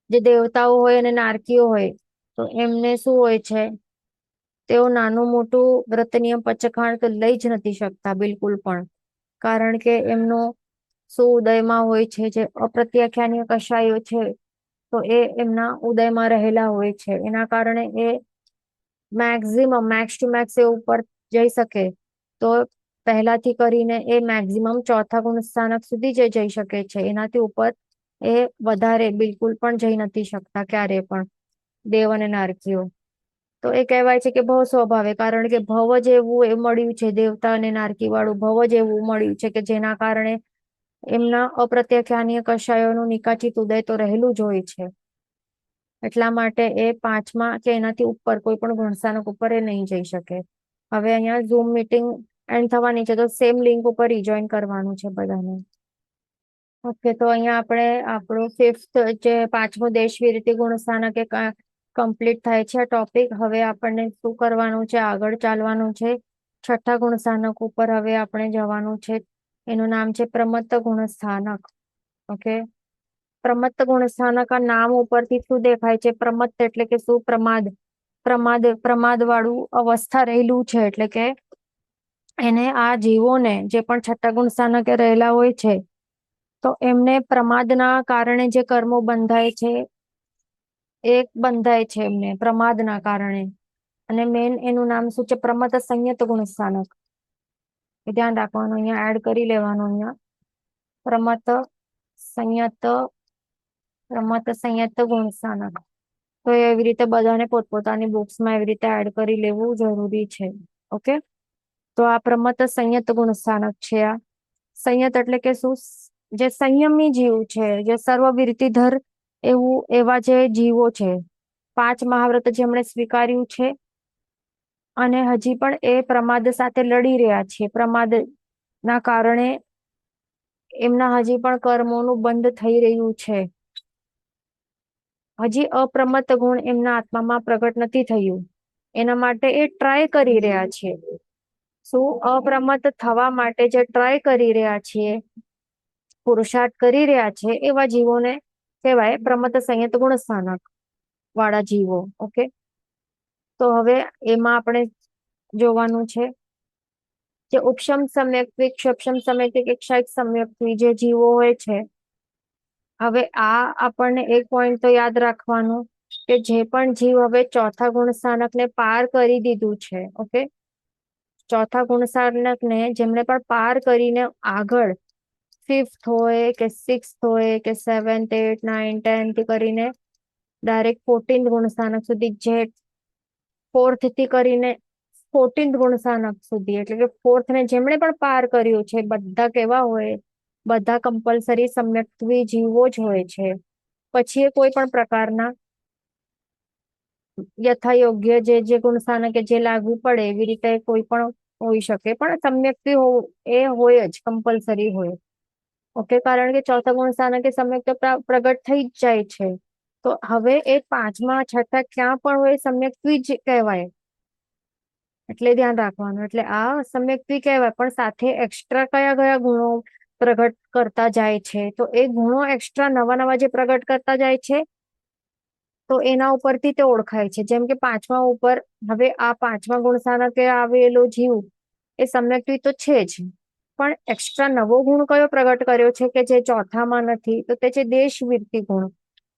જે દેવતાઓ હોય અને નારકીઓ હોય તો એમને શું હોય છે, તેઓ નાનું મોટું વ્રત નિયમ પચખાણ તો લઈ જ નથી શકતા બિલકુલ પણ, કારણ કે એમનો ઉદયમાં હોય છે. જે અપ્રત્યાખ્યાનીય કશાયો છે તો એ એમના ઉદયમાં રહેલા હોય છે. એના કારણે એ મેક્સ ટુ મેક્સ એ ઉપર જઈ શકે તો પહેલાથી કરીને એ મેક્સિમમ ચોથા ગુણ સ્થાનક સુધી જઈ શકે છે. એનાથી ઉપર એ વધારે બિલકુલ પણ જઈ નથી શકતા ક્યારે પણ, દેવ અને નારકીઓ. તો એ કહેવાય છે કે ભવ સ્વભાવે, કારણ કે ભવ જ એવું એ મળ્યું છે, દેવતા અને નારકી વાળું ભવ જ એવું મળ્યું છે કે જેના કારણે એમના અપ્રત્યાખ્યાનીય કશાયોનું નિકાચિત ઉદય તો રહેલું જ હોય છે. એટલા માટે એ પાંચમા કે એનાથી ઉપર કોઈ પણ ગુણસ્થાનક ઉપર એ નહીં જઈ શકે. હવે અહીંયા ઝૂમ મીટિંગ એન્ડ થવાની છે, તો સેમ લિંક ઉપર રિજોઈન કરવાનું છે બધાને. ઓકે, તો અહીંયા આપણે આપણું ફિફ્થ જે પાંચમું દેશ વિરતિ ગુણસ્થાનક એ કમ્પ્લીટ થાય છે ટોપિક. હવે આપણને શું કરવાનું છે, આગળ ચાલવાનું છે છઠ્ઠા ગુણસ્થાનક ઉપર. હવે આપણે જવાનું છે, એનું નામ છે પ્રમત્ત ગુણસ્થાનક. ઓકે, પ્રમત્ત ગુણસ્થાનક આ નામ ઉપરથી શું દેખાય છે, પ્રમત્ત એટલે કે શું, પ્રમાદ વાળું અવસ્થા રહેલું છે. એટલે કે એને આ જીવોને જે પણ છઠ્ઠા ગુણસ્થાનકે રહેલા હોય છે તો એમને પ્રમાદના કારણે જે કર્મો બંધાય છે એ બંધાય છે એમને પ્રમાદના કારણે. અને મેન એનું નામ શું છે, પ્રમત્ત સંયત ગુણસ્થાનક. એ ધ્યાન રાખવાનું, અહીંયા એડ કરી લેવાનું. અહીંયા પ્રમત્ત સંયત ગુણસ્થાનક. તો એવી રીતે બધાને પોતપોતાની બુક્સમાં એવી રીતે એડ કરી લેવું જરૂરી છે. ઓકે, તો આ પ્રમત્ત સંયત ગુણસ્થાનક છે. આ સંયત એટલે કે શું, જે સંયમી જીવ છે, જે સર્વવીરતિધર એવા જે જીવો છે, 5 મહાવ્રત જેમણે સ્વીકાર્યું છે અને હજી પણ એ પ્રમાદ સાથે લડી રહ્યા છે. પ્રમાદ ના કારણે એમના હજી પણ કર્મોનું બંધ થઈ રહ્યું છે. હજી અપ્રમત્ત ગુણ એમના આત્મામાં પ્રગટ નથી થયું. એના માટે એ ટ્રાય કરી રહ્યા છે. શું અપ્રમત્ત થવા માટે જે ટ્રાય કરી રહ્યા છીએ, પુરુષાર્થ કરી રહ્યા છે, એવા જીવોને કહેવાય પ્રમત્ત સંયત ગુણ સ્થાનક વાળા જીવો. ઓકે, તો હવે એમાં આપણે જોવાનું છે જે ઉપશમ સમ્યક્ત્વી, ક્ષપશમ સમ્યક્ત્વી, ક્ષાયક સમ્યક્ત્વી જે જીવો હોય છે. હવે આ આપણને એક પોઈન્ટ તો યાદ રાખવાનું કે જે પણ જીવ હવે ચોથા ગુણ સ્થાનકને પાર કરી દીધું છે, ઓકે, ચોથા ગુણ સ્થાનકને જેમણે પણ પાર કરીને આગળ 5th હોય કે 6th હોય કે 7th 8th 9th 10th કરીને ડાયરેક્ટ 14th ગુણ સ્થાનક સુધી, જે 4th થી કરીને 14th ગુણ સ્થાનક સુધી, એટલે કે 4th ને જેમણે પણ પાર કર્યું છે, બધા કેવા હોય, બધા કમ્પલસરી સમ્યક્ત્વી જીવો જ હોય છે. પછી એ કોઈ પણ પ્રકારના યથાયોગ્ય જે ગુણ સ્થાનક જે લાગુ પડે એવી રીતે કોઈ પણ હોઈ શકે, પણ સમ્યક્ત્વી એ હોય જ, કમ્પલસરી હોય. ઓકે, કારણ કે ચોથા ગુણ સ્થાનકે સમ્યક પ્રગટ થઈ જ જાય છે. તો હવે એ 5મા 6ઠા ક્યાં પણ હોય સમ્યક્ત્વી જ કહેવાય. એટલે ધ્યાન રાખવાનું. એટલે આ સમ્યક્ત્વી કહેવાય, પણ સાથે એક્સ્ટ્રા કયા કયા ગુણો પ્રગટ કરતા જાય છે, તો એ ગુણો એક્સ્ટ્રા નવા નવા જે પ્રગટ કરતા જાય છે, તો એના ઉપરથી તે ઓળખાય છે. જેમ કે 5મા ઉપર, હવે આ 5મા ગુણ સ્થાનકે આવેલો જીવ એ સમ્યક્ત્વી તો છે જ, પણ એક્સ્ટ્રા નવો ગુણ કયો પ્રગટ કર્યો છે કે જે ચોથામાં નથી, તો તે છે દેશવીરતી ગુણ.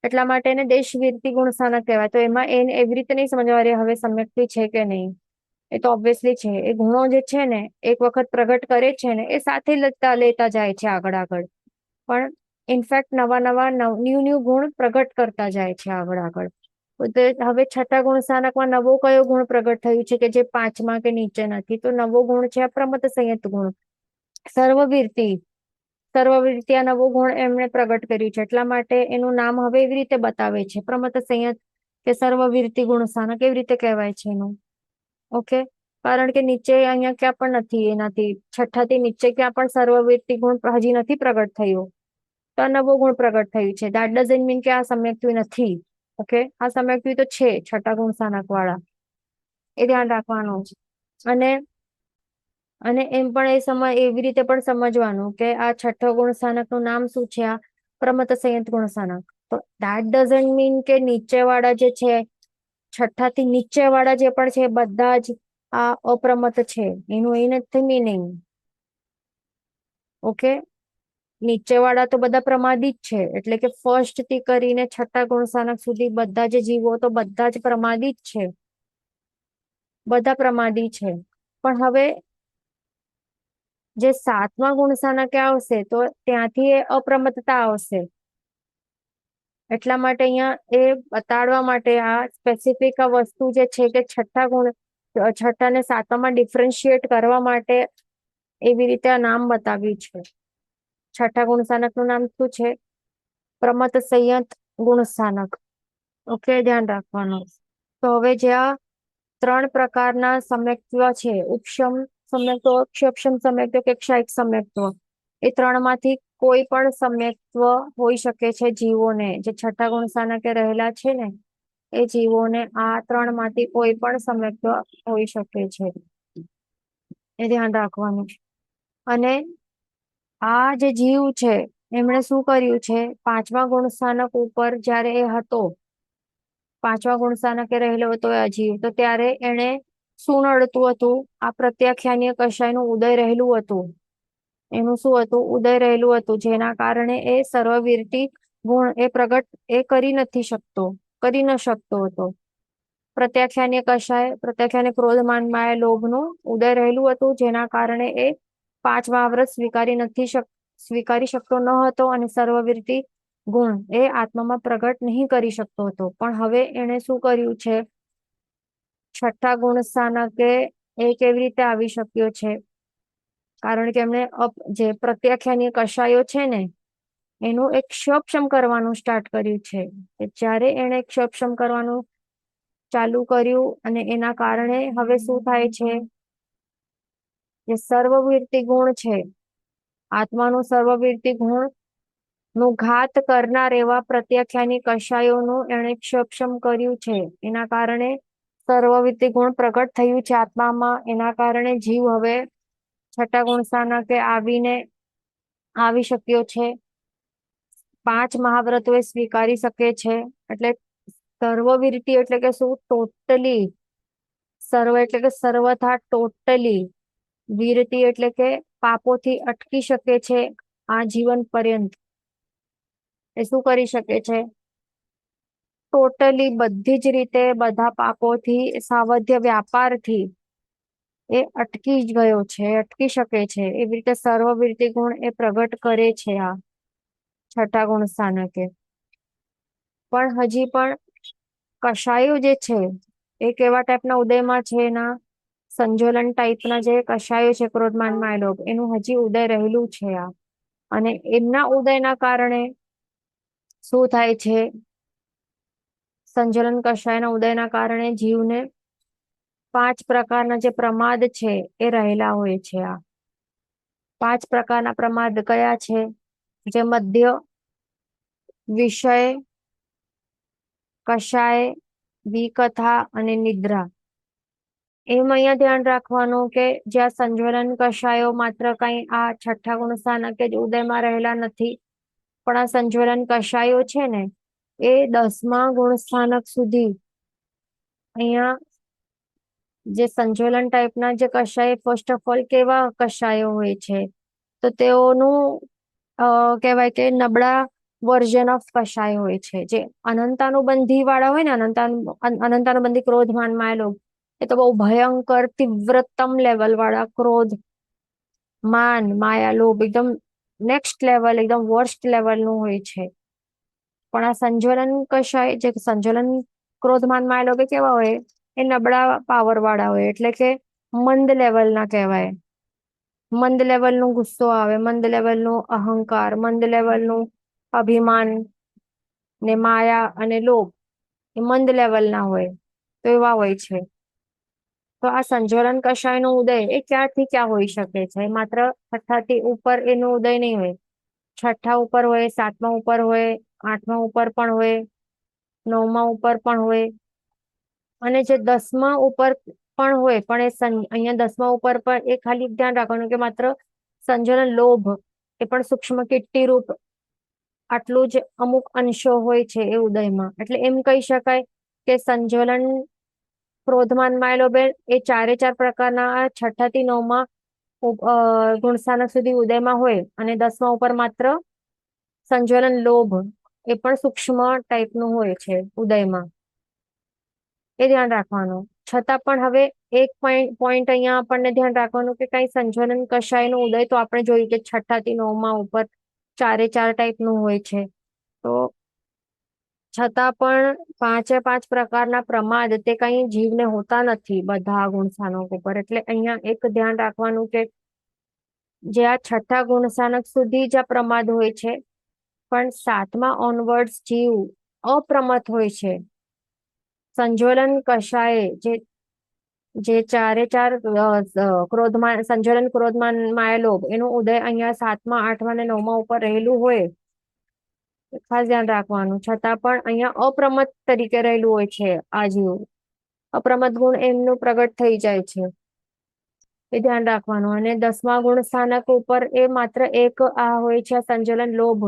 એટલા માટે એને દેશવીરતી ગુણ સ્થાનક કહેવાય. તો એમાં એને એવી રીતે નહીં સમજવા હવે સમ્યક્ત્વી છે કે નહીં, એ તો ઓબ્વિયસલી છે. એ ગુણો જે છે ને એક વખત પ્રગટ કરે છે ને, એ સાથે લેતા જાય છે આગળ આગળ, પણ ઇનફેક્ટ નવા નવા ન્યૂ ગુણ પ્રગટ કરતા જાય છે આગળ આગળ. હવે છઠ્ઠા ગુણ સ્થાનકમાં નવો કયો ગુણ પ્રગટ થયું છે કે જે 5મા કે નીચે નથી, તો નવો ગુણ છે અપ્રમત્ત સંયત ગુણ, સર્વવીરતી. સર્વવીરતી આ નવો ગુણ એમણે પ્રગટ કર્યું છે, એટલા માટે એનું નામ હવે એવી રીતે બતાવે છે, પ્રમત્ત સંયત કે સર્વવીરતી ગુણ સ્થાનક એવી રીતે કહેવાય છે એનું. ઓકે, કારણ કે નીચે અહીંયા ક્યાં પણ નથી, એનાથી છઠ્ઠાથી નીચે ક્યાં પણ સર્વવીરતી ગુણ હજી નથી પ્રગટ થયો, તો આ નવો ગુણ પ્રગટ થયું છે. દેટ ડઝન્ટ મીન કે આ સમ્યક્ત્વી નથી. ઓકે, આ સમ્યક્ત્વી તો છે છઠ્ઠા ગુણ સ્થાનક વાળા, એ ધ્યાન રાખવાનું. અને અને એમ પણ એ સમય એવી રીતે પણ સમજવાનું કે આ છઠ્ઠો ગુણ સ્થાનક નું નામ શું છે, આ પ્રમત્ત સંયત ગુણ સ્થાનક. તો દેટ ડઝન્ટ મીન કે નીચે વાળા જે છે, છઠ્ઠાથી નીચે વાળા જે પણ છે બધા જ આ અપ્રમત્ત છે, એનું એ નથી મીનિંગ. ઓકે, નીચે વાળા તો બધા પ્રમાદી જ છે, એટલે કે ફર્સ્ટ થી કરીને છઠ્ઠા ગુણ સ્થાનક સુધી બધા જે જીવો તો બધા જ પ્રમાદી જ છે, બધા પ્રમાદી છે. પણ હવે જે 7મા ગુણ સ્થાનકે આવશે તો ત્યાંથી એ અપ્રમત્તતા આવશે. એટલા માટે અહીંયા એ બતાડવા માટે આ સ્પેસિફિક આ વસ્તુ જે છે કે છઠ્ઠા ને 7મામાં ડિફરન્શિએટ કરવા માટે એવી રીતે આ નામ બતાવ્યું છે. છઠ્ઠા ગુણ સ્થાનક નું નામ શું છે? પ્રમત્ત સંયત ગુણ સ્થાનક. ઓકે, ધ્યાન રાખવાનું. તો હવે જ્યાં 3 પ્રકારના સમ્યક્ત્વ છે, ઉપશમ સમ્યક્ત્વ, ક્ષપશમ સમ્યક્ત્વ કે ક્ષાયક સમ્યક્ત્વ, એ 3માંથી કોઈ પણ સમ્યક્ત્વ હોઈ શકે છે જીવોને, જે છઠ્ઠા ગુણ સ્થાનકે રહેલા છે ને એ જીવોને આ 3માંથી કોઈ પણ સમ્યક્ત્વ હોઈ શકે છે, એ ધ્યાન રાખવાનું. અને આ જે જીવ છે એમણે શું કર્યું છે, 5મા ગુણ સ્થાનક ઉપર જયારે એ હતો, 5મા ગુણ સ્થાનકે રહેલો હતો આ જીવ, તો ત્યારે એને શું નડતું હતું? આ પ્રત્યાખ્યાનીય કષાયનું ઉદય રહેલું હતું. એનું શું હતું? ઉદય રહેલું હતું, જેના કારણે એ સર્વવીરતી ગુણ એ પ્રગટ એ કરી નથી શકતો, કરી ન શકતો હતો. પ્રત્યાખ્યાનીય કષાય, પ્રત્યાખ્યાન ક્રોધ માન માયા લોભનું ઉદય રહેલું હતું, જેના કારણે એ 5 મહાવ્રત સ્વીકારી શકતો ન હતો, અને સર્વવીરતી ગુણ એ આત્મામાં પ્રગટ નહીં કરી શકતો હતો. પણ હવે એને શું કર્યું છે, છઠ્ઠા ગુણ સ્થાનકે એ કેવી રીતે આવી શક્યો છે? કારણ કે એમને જે પ્રત્યાખ્યાનીય કષાયો છે ને એનું એક ક્ષપક્ષમ કરવાનું સ્ટાર્ટ કર્યું છે. કે જ્યારે એણે ક્ષપક્ષમ કરવાનું ચાલુ કર્યું અને એના કારણે હવે શું થાય છે, જે સર્વવીરતી ગુણ છે, આત્માનું સર્વવીરતી ગુણ નું ઘાત કરનાર એવા પ્રત્યાખ્યાની કશાયોનું એણે ક્ષપક્ષમ કર્યું છે. એના કારણે સર્વવીરતી ગુણ પ્રગટ થયું છે આત્મામાં. એના કારણે જીવ હવે છઠ્ઠા ગુણ સ્થાનકે આવી શક્યો છે. 5 મહાવ્રતો એ સ્વીકારી શકે છે. એટલે સર્વવીરતી એટલે કે શું? ટોટલી. સર્વ એટલે કે સર્વથા, ટોટલી. વીરતી એટલે કે પાપોથી અટકી શકે છે આ જીવન પર્યંત. એ શું કરી શકે છે? ટોટલી બધી જ રીતે બધા પાપોથી, સાવધ્ય વ્યાપારથી એ અટકી જ ગયો છે, અટકી શકે છે. એવી રીતે સર્વવીરતી ગુણ એ પ્રગટ કરે છે આ છઠ્ઠા ગુણ સ્થાનકે. પણ હજી પણ કશાયો જે છે એ કેવા ટાઈપના ઉદયમાં છે? એના સંજોલન ટાઈપના જે કશાયો છે, ક્રોધમાન માય લોભ, એનું હજી ઉદય રહેલું છે આ. અને એમના ઉદયના કારણે શું થાય છે? સંજોલન કશાયના ઉદયના કારણે જીવને 5 પ્રકારના જે પ્રમાદ છે એ રહેલા હોય છે આ. 5 પ્રકારના પ્રમાદ કયા છે? જે મધ્ય, વિષય, કશાય, વિકથા અને નિદ્રા. એમ અહીંયા ધ્યાન રાખવાનું કે જ્યાં સંજ્વલન કશાયો માત્ર કઈ આ છઠ્ઠા ગુણ સ્થાનકે જ ઉદયમાં રહેલા નથી, પણ આ સંજ્વલન કશાયો છે ને એ 10મા ગુણ સ્થાનક સુધી અહીંયા જે સંજ્વલન ટાઈપના જે કશાય, ફર્સ્ટ ઓફ ઓલ કેવા કશાયો હોય છે? તો તેઓનું કહેવાય કે નબળા વર્ઝન ઓફ કશાય હોય છે. જે અનંતાનુબંધી વાળા હોય ને, અનંતાનુબંધી ક્રોધમાન માય લોભ, એ તો બહુ ભયંકર તીવ્રતમ લેવલ વાળા ક્રોધ, માન, માયા, લોભ એકદમ નેક્સ્ટ લેવલ, એકદમ વર્સ્ટ લેવલનું હોય છે. પણ આ સંજ્વલન કશાય, જે સંજ્વલન ક્રોધમાન માય લોભ કેવા હોય? એ નબળા પાવર વાળા હોય, એટલે કે મંદ લેવલના કહેવાય. મંદ લેવલનું ગુસ્સો આવે, મંદ લેવલનું અહંકાર, મંદ લેવલનું અભિમાન ને માયા અને લોભ એ મંદ લેવલના હોય. તો એવા હોય છે. તો આ સંજ્વલન કશાયનો ઉદય એ ક્યાંથી ક્યાં હોઈ શકે છે? માત્ર છઠ્ઠાથી ઉપર એનો ઉદય નહીં હોય. છઠ્ઠા ઉપર હોય, 7મા ઉપર હોય, 8મા ઉપર પણ હોય, 9મા ઉપર પણ હોય, અને જે 10મા ઉપર પણ હોય. પણ અહીંયા 10મા ઉપર પણ એ ખાલી ધ્યાન રાખવાનું કે માત્ર સંજ્વલન લોભ એ પણ સૂક્ષ્મ કીટી રૂપ આટલું જ અમુક અંશો હોય છે એ ઉદયમાં. એટલે એમ કહી શકાય કે સંજ્વલન ક્રોધમાન માય લોભ એ 4 પ્રકારના છઠ્ઠાથી 9મા ગુણસ્થાનક સુધી ઉદયમાં હોય, અને 10મા ઉપર માત્ર સંજ્વલન લોભ એ પણ સૂક્ષ્મ ટાઈપનું હોય છે ઉદયમાં. એ ધ્યાન રાખવાનું. છતાં પણ હવે એક પોઈન્ટ અહીંયા આપણને ધ્યાન રાખવાનું કે કઈ સંજ્વલન કશાયનો ઉદય તો આપણે જોયું કે છઠ્ઠાથી 9મા ઉપર 4 ટાઈપનું હોય છે. તો છતાં પણ 5 પ્રકારના પ્રમાદ તે કઈ જીવને હોતા નથી બધા ગુણસ્થાનક ઉપર. એટલે અહીંયા એક ધ્યાન રાખવાનું કે જે આ છઠ્ઠા ગુણસ્થાનક સુધી જ આ પ્રમાદ હોય છે, પણ 7મા ઓનવર્ડ્સ જીવ અપ્રમત હોય છે. સંજ્વલન કશાય જે 4 ક્રોધમાન, સંજ્વલન ક્રોધમાન માયા લોભ એનું ઉદય અહીંયા 7મા, 8મા અને 9મા ઉપર રહેલું હોય, ખાસ ધ્યાન રાખવાનું. છતાં પણ અહીંયા અપ્રમત તરીકે રહેલું હોય છે આ જીવ. અપ્રમત ગુણ એમનું પ્રગટ થઈ જાય છે, એ ધ્યાન રાખવાનું. અને 10મા ગુણ સ્થાનક ઉપર એ માત્ર એક આ હોય છે સંજ્વલન લોભ,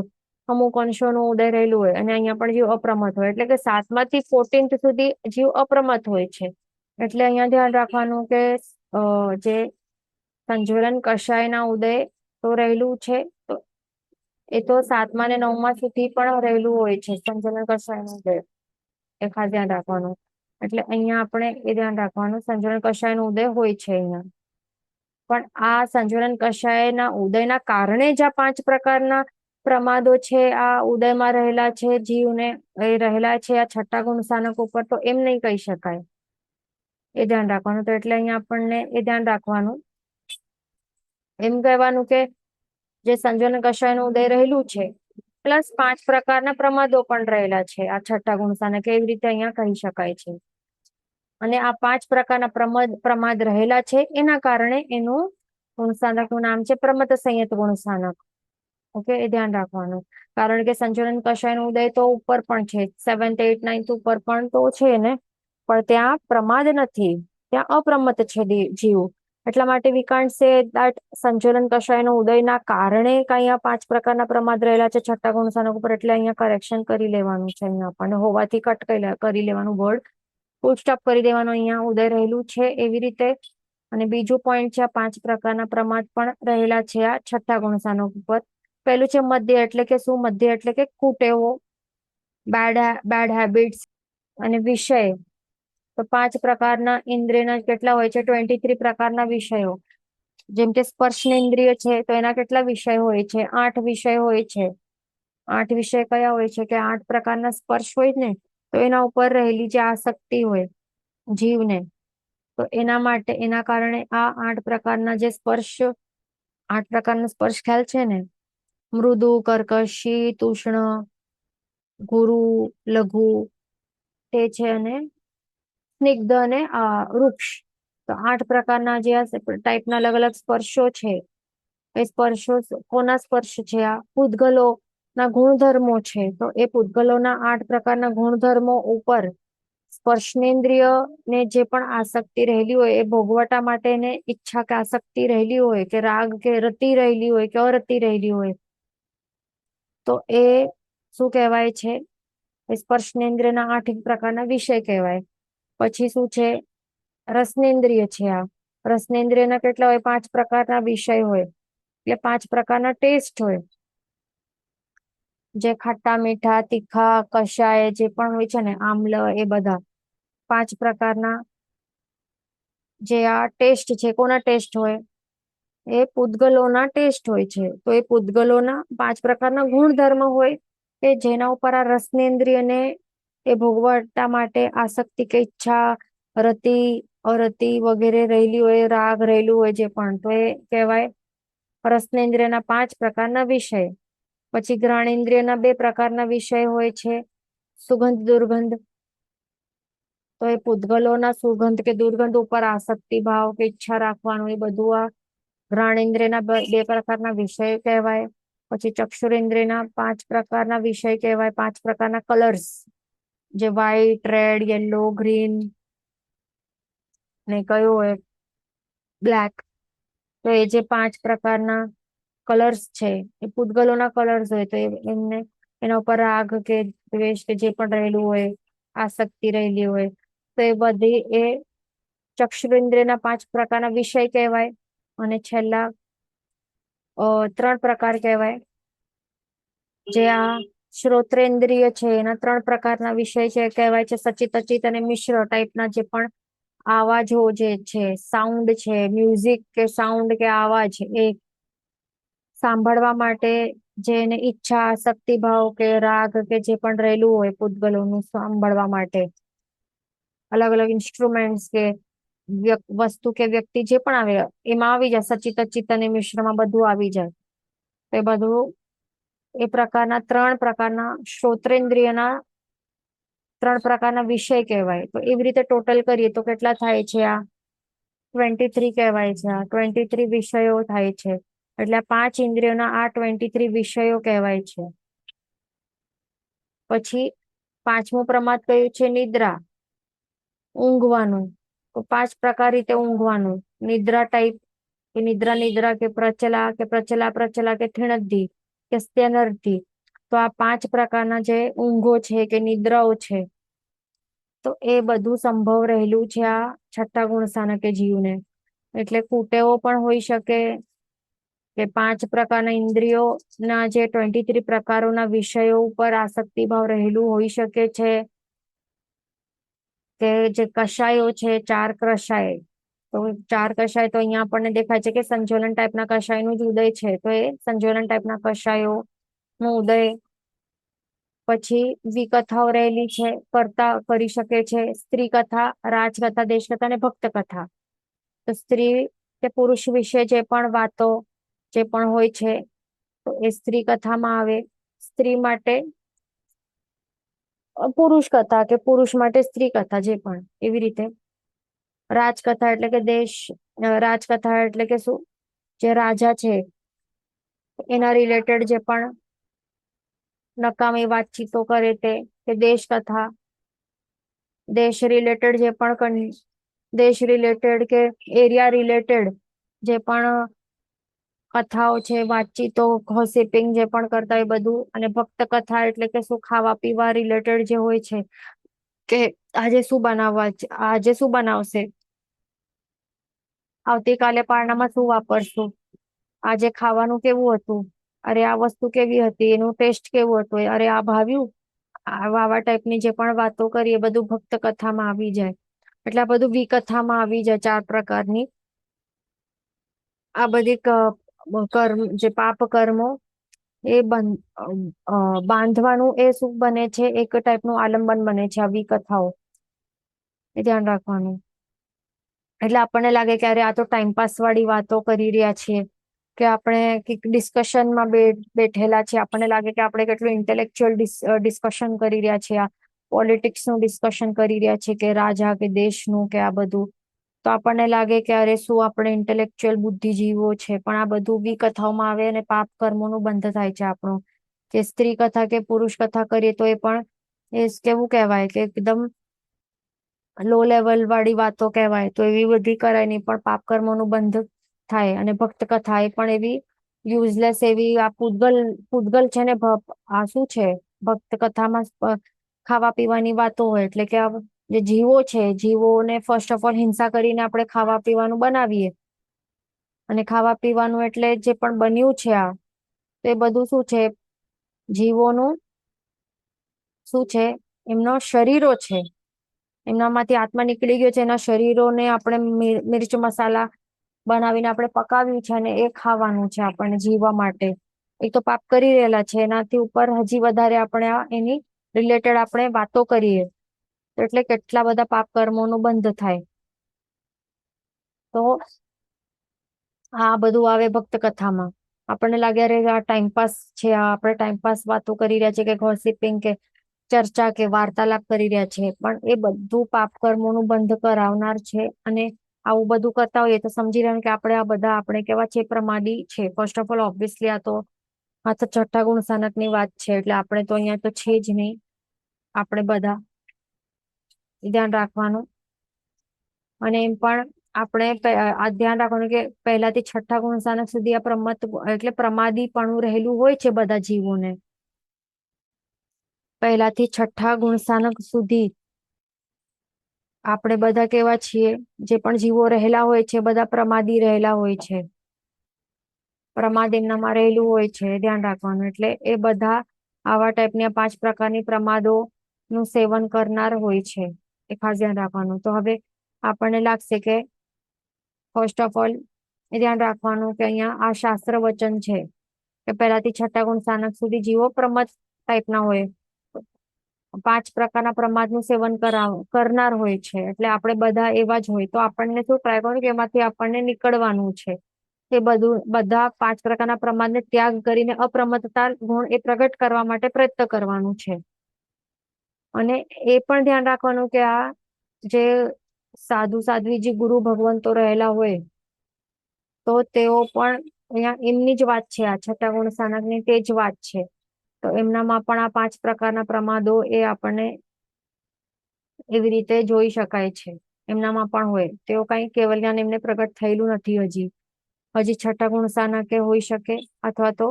અમુક અંશોનું ઉદય રહેલું હોય, અને અહીંયા પણ જીવ અપ્રમત હોય. એટલે કે 7માથી 14th સુધી જીવ અપ્રમત હોય છે. એટલે અહીંયા ધ્યાન રાખવાનું કે જે સંજ્વલન કશાયના ઉદય તો રહેલું છે, તો એ તો 7મા અને 9મા સુધી પણ રહેલું હોય છે સંજ્વલન કશાયનું ઉદય. એ ખાસ ધ્યાન રાખવાનું. એટલે અહીંયા આપણે એ ધ્યાન રાખવાનું, સંજ્વલન કશાયનો ઉદય હોય છે અહીંયા. પણ આ સંજ્વલન કશાયના ઉદયના કારણે જ આ 5 પ્રકારના પ્રમાદો છે આ ઉદયમાં રહેલા છે જીવને, એ રહેલા છે આ છઠ્ઠા ગુણ સ્થાનક ઉપર, તો એમ નહીં કહી શકાય. એ ધ્યાન રાખવાનું. તો એટલે અહીંયા આપણને એ ધ્યાન રાખવાનું, એમ કહેવાનું કે જે સંજ્વલન કશાયનું ઉદય રહેલું છે પ્લસ 5 પ્રકારના પ્રમાદો પણ રહેલા છે આ છઠ્ઠા ગુણસાનક એવી રીતે અહીંયા કહી શકાય છે. અને આ 5 પ્રકારના પ્રમાદ રહેલા છે એના કારણે એનું ગુણસાનક નું નામ છે પ્રમત સંયત ગુણસાનક. ઓકે, એ ધ્યાન રાખવાનું. કારણ કે સંચલન કષાય નો ઉદય તો ઉપર પણ છે, 7th 8th 9th ઉપર પણ તો છે ને, પણ ત્યાં પ્રમાદ નથી, ત્યાં અપ્રમત છે જીવ. એટલા માટે વી કાન્ટ સે દેટ સંચલન કષાય નો ઉદયના કારણે કઈ આ 5 પ્રકારના પ્રમાદ રહેલા છે છઠ્ઠા ગુણસાનક ઉપર, એટલે અહીંયા કરેક્શન કરી લેવાનું છે. અહીંયા આપણને હોવાથી કટ કરી લેવાનું, વર્ડ ફૂલ સ્ટોપ કરી દેવાનું, અહીંયા ઉદય રહેલું છે એવી રીતે. અને બીજું પોઈન્ટ છે, આ 5 પ્રકારના પ્રમાદ પણ રહેલા છે આ છઠ્ઠા ગુણસાનક ઉપર. પેલું છે મધ્ય, એટલે કે શું? મધ્ય એટલે કે કુટેવો, બેડ હેબિટ્સ અને વિષય. તો 5 પ્રકારના ઇન્દ્રિયના કેટલા હોય છે? 23 પ્રકારના વિષયો. જેમ કે સ્પર્શનેન્દ્રિય છે તો એના કેટલા વિષય હોય છે? 8 વિષય હોય છે. 8 વિષય કયા હોય છે? કે 8 પ્રકારના સ્પર્શ હોય ને, તો એના ઉપર રહેલી જે આસક્તિ હોય જીવને, તો એના માટે, એના કારણે આ 8 પ્રકારના જે સ્પર્શ, 8 પ્રકારના સ્પર્શ ખ્યાલ છે ને, મૃદુ, કર્કશ, શીત, ઉષ્ણ, ગુરુ, લઘુ, તે છે, અને સ્નિગ્ધ અને વૃક્ષ. તો 8 પ્રકારના જે ટાઈપના અલગ અલગ સ્પર્શો છે, એ સ્પર્શો કોના સ્પર્શ છે? આ પૂતગલો ના ગુણધર્મો છે. તો એ પૂતગલોના 8 પ્રકારના ગુણધર્મો ઉપર સ્પર્શનેન્દ્રિય ને જે પણ આસક્તિ રહેલી હોય એ ભોગવટા માટે એને ઈચ્છા કે આસક્તિ રહેલી હોય, કે રાગ કે રતિ રહેલી હોય, કે અરતિ રહેલી હોય, તો એ શું કહેવાય છે? સ્પર્શનેન્દ્રિયના 8 પ્રકારના વિષય કહેવાય. પછી શું છે? રસનેન્દ્રિય છે. આ રસનેન્દ્રિયના કેટલા હોય? 5 પ્રકારના વિષય હોય, એટલે 5 પ્રકારના ટેસ્ટ હોય, જે ખાટા, મીઠા, તીખા, કષાય જે પણ હોય છે ને, આમ્લ, એ બધા 5 પ્રકારના જે આ ટેસ્ટ છે, કોના ટેસ્ટ હોય? એ પૂતગલોના ટેસ્ટ હોય છે. તો એ પૂતગલોના 5 પ્રકારના ગુણધર્મ હોય કે જેના ઉપર આ રસનેન્દ્રિયને એ ભોગવટા માટે આસક્તિ કે ઈચ્છા, રતિ, અરતિ વગેરે રહેલી હોય, રાગ રહેલું હોય જે પણ, તો એ કહેવાય રસનેન્દ્રિયના 5 પ્રકારના વિષય. પછી ઘ્રાણેન્દ્રિયના 2 પ્રકારના વિષય હોય છે, સુગંધ, દુર્ગંધ. તો એ પૂતગલોના સુગંધ કે દુર્ગંધ ઉપર આસક્તિ ભાવ કે ઈચ્છા રાખવાનું, એ બધું આ ઘ્રાણેન્દ્રિયના 2 પ્રકારના વિષય કહેવાય. પછી ચક્ષુરેન્દ્રિયના 5 પ્રકારના વિષય કહેવાય, 5 પ્રકારના કલર્સ, જે વ્હાઈટ, રેડ, યલો, ગ્રીન ને કયો હોય બ્લેક. તો એ જે 5 પ્રકારના કલર્સ છે એ પૂતગલોના કલર્સ હોય, તો એમને એના ઉપર રાગ કે દ્વેષ કે જે પણ રહેલું હોય, આસક્તિ રહેલી હોય, તો એ બધી એ ચક્ષુરેન્દ્રિયના 5 પ્રકારના વિષય કહેવાય. અને છેલ્લા 3 પ્રકાર કહેવાય, જે આ શ્રોત્રેન્દ્રિય છે એના 3 પ્રકારના વિષય છે, કહેવાય છે સચિત, અચિત અને મિશ્ર ટાઈપના જે પણ આવાજો જે છે, સાઉન્ડ છે, મ્યુઝિક કે સાઉન્ડ કે આવાજ, એ સાંભળવા માટે જેને ઈચ્છા, શક્તિભાવ કે રાગ કે જે પણ રહેલું હોય પૂતગલોનું સાંભળવા માટે, અલગ અલગ ઇન્સ્ટ્રુમેન્ટ્સ કે વસ્તુ કે વ્યક્તિ જે પણ આવે એમાં આવી જાય, સચિત, અચિત અને મિશ્રમાં બધું આવી જાય. તો એ બધું એ પ્રકારના 3 પ્રકારના શ્રોત્રેન્દ્રિયના 3 પ્રકારના વિષય કહેવાય. તો એવી રીતે ટોટલ કરીએ તો કેટલા થાય છે? આ 23 કહેવાય છે. આ 23 વિષયો થાય છે. એટલે 5 ઇન્દ્રિયોના આ 23 વિષયો કહેવાય છે. પછી 5મું પ્રમાદ કયું છે? નિદ્રા, ઊંઘવાનું. તો 5 પ્રકાર રીતે ઊંઘવાનું. નિદ્રા ટાઈપ, કે નિદ્રા નિદ્રા, કે પ્રચલા, કે પ્રચલા પ્રચલા, કે થિણદ્ધી, કે સ્ત્યનર્ધી. તો આ 5 પ્રકારના જે ઊંઘો છે કે નિદ્રાઓ છે, તો એ બધું સંભવ રહેલું છે આ છઠ્ઠા ગુણસાનકે જીવને. એટલે કુટેવો પણ હોઈ શકે, કે 5 પ્રકારના ઇન્દ્રિયો ના જે 23 પ્રકારોના વિષયો ઉપર આસક્તિ ભાવ રહેલું હોઈ શકે છે, કે જે કષાયો છે 4 કષાય. તો 4 કષાય તો અહીંયા આપણને દેખાય છે કે સંચોલન ટાઈપના કષાયનું જ ઉદય છે, તો એ સંચોલન ટાઈપના કષાયો નો ઉદય. પછી વિકથાઓ રહેલી છે, કરતા કરી શકે છે, સ્ત્રી કથા, રાજકથા, દેશકથા અને ભક્ત કથા. તો સ્ત્રી કે પુરુષ વિશે જે પણ વાતો જે પણ હોય છે, તો એ સ્ત્રી કથામાં આવે. સ્ત્રી માટે પુરુષ કથા, કે પુરુષ માટે સ્ત્રી કથા, જે પણ એવી રીતે. રાજકથા એટલે કે રાજકથા એટલે કે શું, જે રાજા છે એના રિલેટેડ જે પણ નકામી વાતચીતો કરે તે, કે દેશ કથા, દેશ રિલેટેડ જે પણ દેશ રિલેટેડ કે એરિયા રિલેટેડ જે પણ કથાઓ છે, વાતચીતો, હોસિપિંગ જે પણ કરતા હોય બધું. અને ભક્ત કથા એટલે કે શું, ખાવા પીવા રિલેટેડ જે હોય છે, કે આજે શું બનાવવા છે, આજે શું બનાવશે, આવતીકાલે પારણામાં શું વાપરશું, આજે ખાવાનું કેવું હતું, અરે આ વસ્તુ કેવી હતી, એનું ટેસ્ટ કેવું હતું, અરે આ ભાવ્યું. આવા ટાઈપની જે પણ વાતો કરીએ બધું ભક્ત કથામાં આવી જાય. એટલે આ બધું વિકથામાં આવી જાય, 4 પ્રકારની. આ બધી કર્મ, જે પાપ કર્મો એ બાંધવાનું એ શું બને છે, એક ટાઈપનું આલંબન બને છે આ વિકથાઓ. એ ધ્યાન રાખવાનું. એટલે આપણને લાગે કે અરે આ તો ટાઈમપાસ વાળી વાતો કરી રહ્યા છીએ, કે આપણે કંઈક ડિસ્કશનમાં બેઠેલા છે, આપણને લાગે કે આપણે કેટલું ઇન્ટેલેક્ચ્યુઅલ ડિસ્કશન કરી રહ્યા છીએ, આ પોલિટિક્સનું ડિસ્કશન કરી રહ્યા છીએ, કે રાજા કે દેશનું, કે આ બધું. તો આપણને લાગે કે અરે શું આપણે ઇન્ટેલેક્ચ્યુઅલ બુદ્ધિજીવો છે, પણ આ બધું બી કથાઓમાં આવે અને પાપ કર્મોનું બંધ થાય છે આપણું. કે સ્ત્રી કથા કે પુરુષ કથા કરીએ તો એ પણ એ કેવું કહેવાય, કે એકદમ લો લેવલ વાળી વાતો કહેવાય, તો એવી બધી કરાય નહીં, પણ પાપ કર્મોનું બંધ થાય. અને ભક્ત કથા એ પણ એવી યુઝલેસ, એવી આ પૂતગલ છે ને, આ શું છે, ભક્ત કથામાં ખાવા પીવાની વાતો હોય. એટલે કે જે જીવો છે, જીવોને ફર્સ્ટ ઓફ ઓલ હિંસા કરીને આપણે ખાવા પીવાનું બનાવીએ. અને ખાવા પીવાનું એટલે જે પણ બન્યું છે આ, તો એ બધું શું છે, જીવોનું શું છે, એમનો શરીરો છે, એમનામાંથી આત્મા નીકળી ગયો છે, એના શરીરોને આપણે મિર્ચ મસાલા બનાવીને આપણે પકાવ્યું છે, અને એ ખાવાનું છે આપણને જીવવા માટે. એક તો પાપ કરી રહેલા છે, એનાથી ઉપર હજી વધારે આપણે એની રિલેટેડ આપણે વાતો કરીએ, તો એટલે કેટલા બધા પાપ કર્મોનું બંધ થાય. તો આ બધું આવે ભક્ત કથામાં. આપણને લાગે અરે આ ટાઈમપાસ છે, આ આપણે ટાઈમપાસ વાતો કરી રહ્યા છે, કે ગોસિપિંગ, કે ચર્ચા, કે વાર્તાલાપ કરી રહ્યા છે, પણ એ બધું પાપ કર્મોનું બંધ કરાવનાર છે. અને આવું બધું કરતા હોઈએ તો સમજી રહ્યા કે આપણે આ બધા આપણે કેવા છે, પ્રમાદી છે. ફર્સ્ટ ઓફ ઓલ ઓબ્વિયસલી આ તો છઠ્ઠા ગુણ સ્થાનકની વાત છે, એટલે આપણે તો અહીંયા તો છે જ નહીં. આપણે બધા ધ્યાન રાખવાનું. અને એમ પણ આપણે આ ધ્યાન રાખવાનું કે પહેલાથી છઠ્ઠા ગુણ સ્થાનક સુધી આ એટલે પ્રમાદીપણું રહેલું હોય છે બધા જીવોને. પહેલાથી છઠ્ઠા ગુણ સ્થાનક સુધી આપણે બધા કેવા છીએ, જે પણ જીવો રહેલા હોય છે બધા પ્રમાદી રહેલા હોય છે. પ્રમાદ એમનામાં રહેલું હોય છે, ધ્યાન રાખવાનું. એટલે એ બધા આવા ટાઈપની 5 પ્રકારની પ્રમાદો નું સેવન કરનાર હોય છે, એ ખાસ ધ્યાન રાખવાનું. તો હવે આપણને લાગશે કે ફર્સ્ટ ઓફ ઓલ એ ધ્યાન રાખવાનું કે અહીંયા આ શાસ્ત્ર વચન છે કે પહેલાથી છઠ્ઠા ગુણ સ્થાનક સુધી જીવો પ્રમદ ટાઈપના હોય, 5 પ્રકારના પ્રમાદનું સેવન કરનાર હોય છે. એટલે આપણે બધા એવા જ હોય. તો આપણને શું ટ્રાય કરવાનું કે એમાંથી આપણને નીકળવાનું છે. એ બધું બધા 5 પ્રકારના પ્રમાદને ત્યાગ કરીને અપ્રમત્તતા ગુણ એ પ્રગટ કરવા માટે પ્રયત્ન કરવાનું છે. અને એ પણ ધ્યાન રાખવાનું કે આ જે સાધુ સાધ્વી, જે ગુરુ ભગવંતો રહેલા હોય, તો તેઓ પણ અહીંયા એમની જ વાત છે, આ છઠ્ઠા ગુણ સ્થાનકની તે જ વાત છે. તો એમનામાં પણ આ 5 પ્રકારના પ્રમાદો એ આપણને એવી રીતે જોઈ શકાય છે. એમનામાં પણ હોય. તેઓ કઈ કેવલ જ્ઞાન એમને પ્રગટ થયેલું નથી હજી. હજી છઠ્ઠા ગુણ સ્થાનકે હોઈ શકે, અથવા તો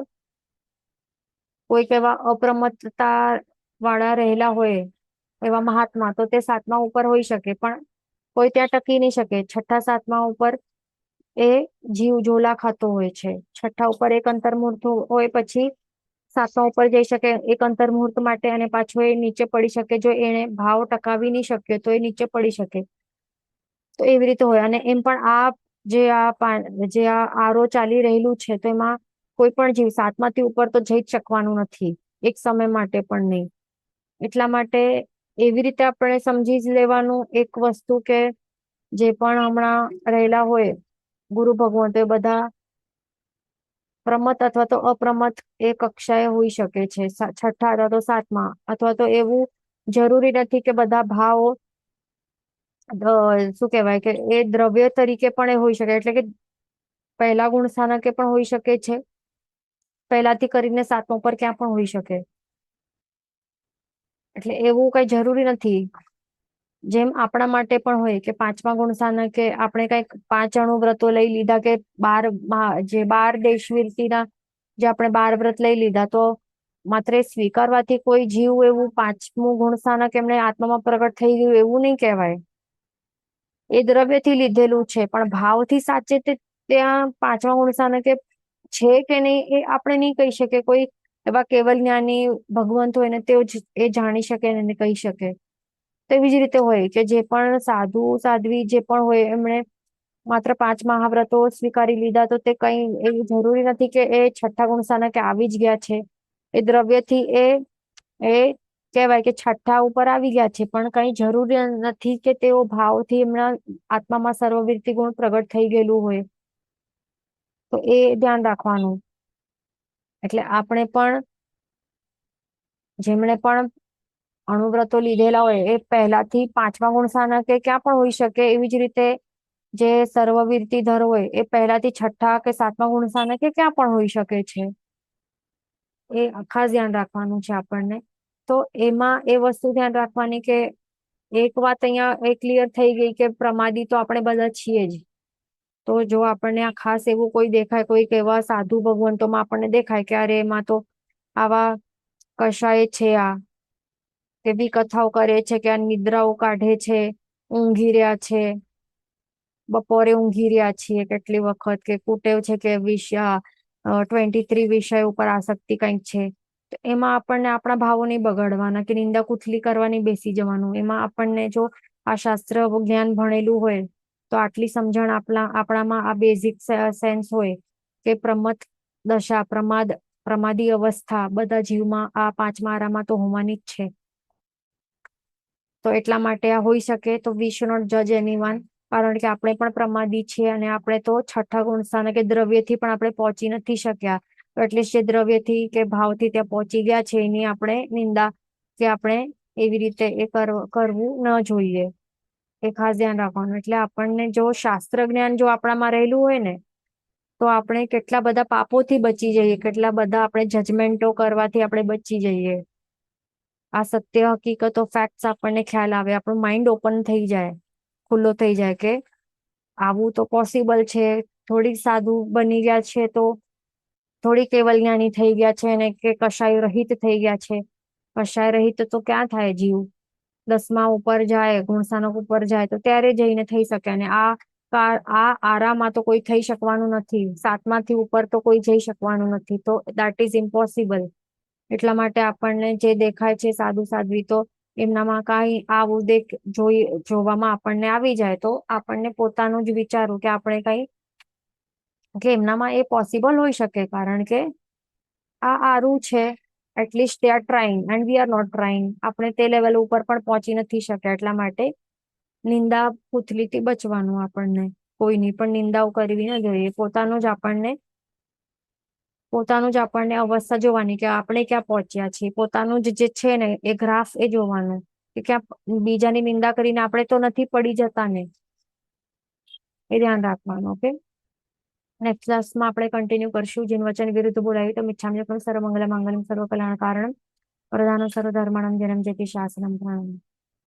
કોઈક એવા અપ્રમત્તતા વાળા રહેલા હોય એવા મહાત્મા, તો તે 7મા ઉપર હોઈ શકે. પણ કોઈ ત્યાં ટકી નહીં શકે. છઠ્ઠા 7મા ઉપર એ જીવ ઝોલા ખાતો હોય છે. છઠ્ઠા ઉપર એક અંતર્મુહૂર્ત હોય, પછી 7મા ઉપર જઈ શકે એક અંતર્મુહૂર્ત માટે, અને પાછો એ નીચે પડી શકે. જો એને ભાવ ટકાવી નહીં શક્યો તો એ નીચે પડી શકે. તો એવી રીતે હોય. અને એમ પણ આ આરો ચાલી રહેલું છે, તો એમાં કોઈ પણ જીવ 7માથી ઉપર તો જઈ જ શકવાનું નથી, એક સમય માટે પણ નહીં. એટલા માટે એવી રીતે આપણે સમજી જ લેવાનું એક વસ્તુ, કે જે પણ હમણાં રહેલા હોય ગુરુ ભગવંતો, એ બધા પ્રમત અથવા તો અપ્રમત એ કક્ષાએ હોઈ શકે છે, છઠ્ઠા અથવા તો સાતમા, અથવા તો એવું જરૂરી નથી કે બધા ભાવો શું કહેવાય કે એ દ્રવ્ય તરીકે પણ એ હોઈ શકે, એટલે કે પહેલા ગુણ સ્થાનકે પણ હોઈ શકે છે, પહેલાથી કરીને સાતમા પર ક્યાં પણ હોઈ શકે. એટલે એવું કઈ જરૂરી નથી. જેમ આપણા માટે પણ હોય કે પાંચમા ગુણ સ્થાનકે આપણે કઈક 5 અણુવ્રતો લઈ લીધા, કે 12 દેશવીરતીના જે આપણે 12 વ્રત લઈ લીધા, તો માત્ર એ સ્વીકારવાથી કોઈ જીવ એવું પાંચમું ગુણ સ્થાનક એમને આત્મામાં પ્રગટ થઈ ગયું એવું નહીં કહેવાય. એ દ્રવ્યથી લીધેલું છે, પણ ભાવથી સાચે તે ત્યાં પાંચમા ગુણ સ્થાનકે છે કે નહીં એ આપણે નહીં કહી શકીએ. કોઈ એવા કેવલ જ્ઞાની ભગવંત હોય ને તેઓ જ એ જાણી શકે ને કહી શકે. તેવી જ રીતે હોય કે જે પણ સાધુ સાધ્વી જે પણ હોય એમણે માત્ર 5 મહાવ્રતો સ્વીકારી લીધા, તો તે કઈ એવું જરૂરી નથી કે એ છઠ્ઠા ગુણ સ્થાનકે આવી જ ગયા છે. એ દ્રવ્યથી એ કહેવાય કે છઠ્ઠા ઉપર આવી ગયા છે, પણ કઈ જરૂરી નથી કે તેઓ ભાવથી એમના આત્મામાં સર્વવીરતી ગુણ પ્રગટ થઈ ગયેલું હોય. તો એ ધ્યાન રાખવાનું. એટલે આપણે પણ જેમણે પણ અણુવ્રતો લીધેલા હોય એ પહેલાથી પાંચમા ગુણ સ્થાનકે ક્યાં પણ હોઈ શકે. એવી જ રીતે જે સર્વવીરતી ધર હોય એ પહેલાથી છઠ્ઠા કે સાતમા ગુણ સ્થાનકે ક્યાં પણ હોઈ શકે છે. એ ખાસ ધ્યાન રાખવાનું છે આપણને. તો એમાં એ વસ્તુ ધ્યાન રાખવાની કે એક વાત અહીંયા એ ક્લિયર થઈ ગઈ કે પ્રમાદી તો આપણે બધા છીએ જ. તો જો આપણને આ ખાસ એવું કોઈ દેખાય, કોઈક એવા સાધુ ભગવંતોમાં આપણને દેખાય કે અરે એમાં તો આવા કશાય છે, આ એવી કથાઓ કરે છે કે આ નિદ્રાઓ કાઢે છે, ઊંઘી રહ્યા છે, બપોરે ઊંઘી રહ્યા છીએ કેટલી વખત, કે કુટેવ છે કે 23 વિષય ઉપર આસક્તિ કંઈક છે. તો એમાં આપણને આપણા ભાવો નહીં બગાડવાના કે નિંદા કુથલી કરવાની બેસી જવાનું. એમાં આપણને જો આ શાસ્ત્ર જ્ઞાન ભણેલું હોય તો આટલી સમજણ આપણામાં આ બેઝિક સેન્સ હોય કે પ્રમત દશા, પ્રમાદી અવસ્થા બધા જીવમાં આ પાંચમા આરામાં તો હોવાની જ છે. તો એટલા માટે આ હોઈ શકે. તો વી શુડ નોટ જજ એનીવન, કારણ કે આપણે પણ પ્રમાદી છીએ અને આપણે તો છઠ્ઠા ગુણ સ્થાનકે દ્રવ્યથી પણ આપણે પહોંચી નથી શક્યા. તો એટલીસ્ટ જે દ્રવ્યથી કે ભાવથી ત્યાં પહોંચી ગયા છે એની આપણે નિંદા કે આપણે એવી રીતે એ કરવું ન જોઈએ. એ ખાસ ધ્યાન રાખવાનું. એટલે આપણને જો શાસ્ત્ર જ્ઞાન જો આપણામાં રહેલું હોય ને, તો આપણે કેટલા બધા પાપોથી બચી જઈએ, કેટલા બધા આપણે જજમેન્ટો કરવાથી આપણે બચી જઈએ. આ સત્ય હકીકતો ફેક્ટ્સ આપણને ખ્યાલ આવે, આપણું માઇન્ડ ઓપન થઈ જાય, ખુલ્લો થઈ જાય કે આવું તો પોસિબલ છે. થોડીક સાધુ બની ગયા છે તો થોડી કેવલ જ્ઞાની થઈ ગયા છે, અને કે કશાય રહિત થઈ ગયા છે. કશાય રહિત તો ક્યાં થાય જીવ? 10મા ઉપર જાય, ગુણસ્થાનક ઉપર જાય તો ત્યારે જઈને થઈ શકે. અને આ આરામાં તો કોઈ થઈ શકવાનું નથી. 7માથી ઉપર તો કોઈ જઈ શકવાનું નથી. તો દેટ ઇઝ ઇમ્પોસિબલ. એટલા માટે આપણને જે દેખાય છે સાધુ સાધ્વી, તો એમનામાં કઈ આવું જોવામાં આપણને આવી જાય તો આપણને પોતાનું જ વિચારું કે આપણે કઈ કે એમનામાં એ પોસિબલ હોઈ શકે, કારણ કે આ આરું છે. At least they are trying and we are not trying. આપણે તે લેવલ ઉપર પણ પહોંચી નથી શક્યા. એટલા માટે નિંદા પુથલીથી બચવાનું. આપણને કોઈની પણ નિંદાઓ કરવી ન જોઈએ. પોતાનું જ આપણને અવસ્થા જોવાની કે આપણે ક્યાં પહોંચ્યા છીએ. પોતાનું જ જે છે ને એ ગ્રાફ એ જોવાનું કે ક્યાં બીજાની નિંદા કરીને આપણે તો નથી પડી જતા ને. એ ધ્યાન રાખવાનું. ઓકે, નેક્સ્ટ ક્લાસમાં આપણે કન્ટિન્યુ કરશું. જીન વચન વિરુદ્ધ બોલાવી તો મિચ્છામ્યહમ સર્વમંગલ માંગલ્યમ સર્વ કલ્યાણ કારણમ પ્રધાનો સર્વ ધર્માણમ જનમ જયતિ શાસનમ પ્રણમ.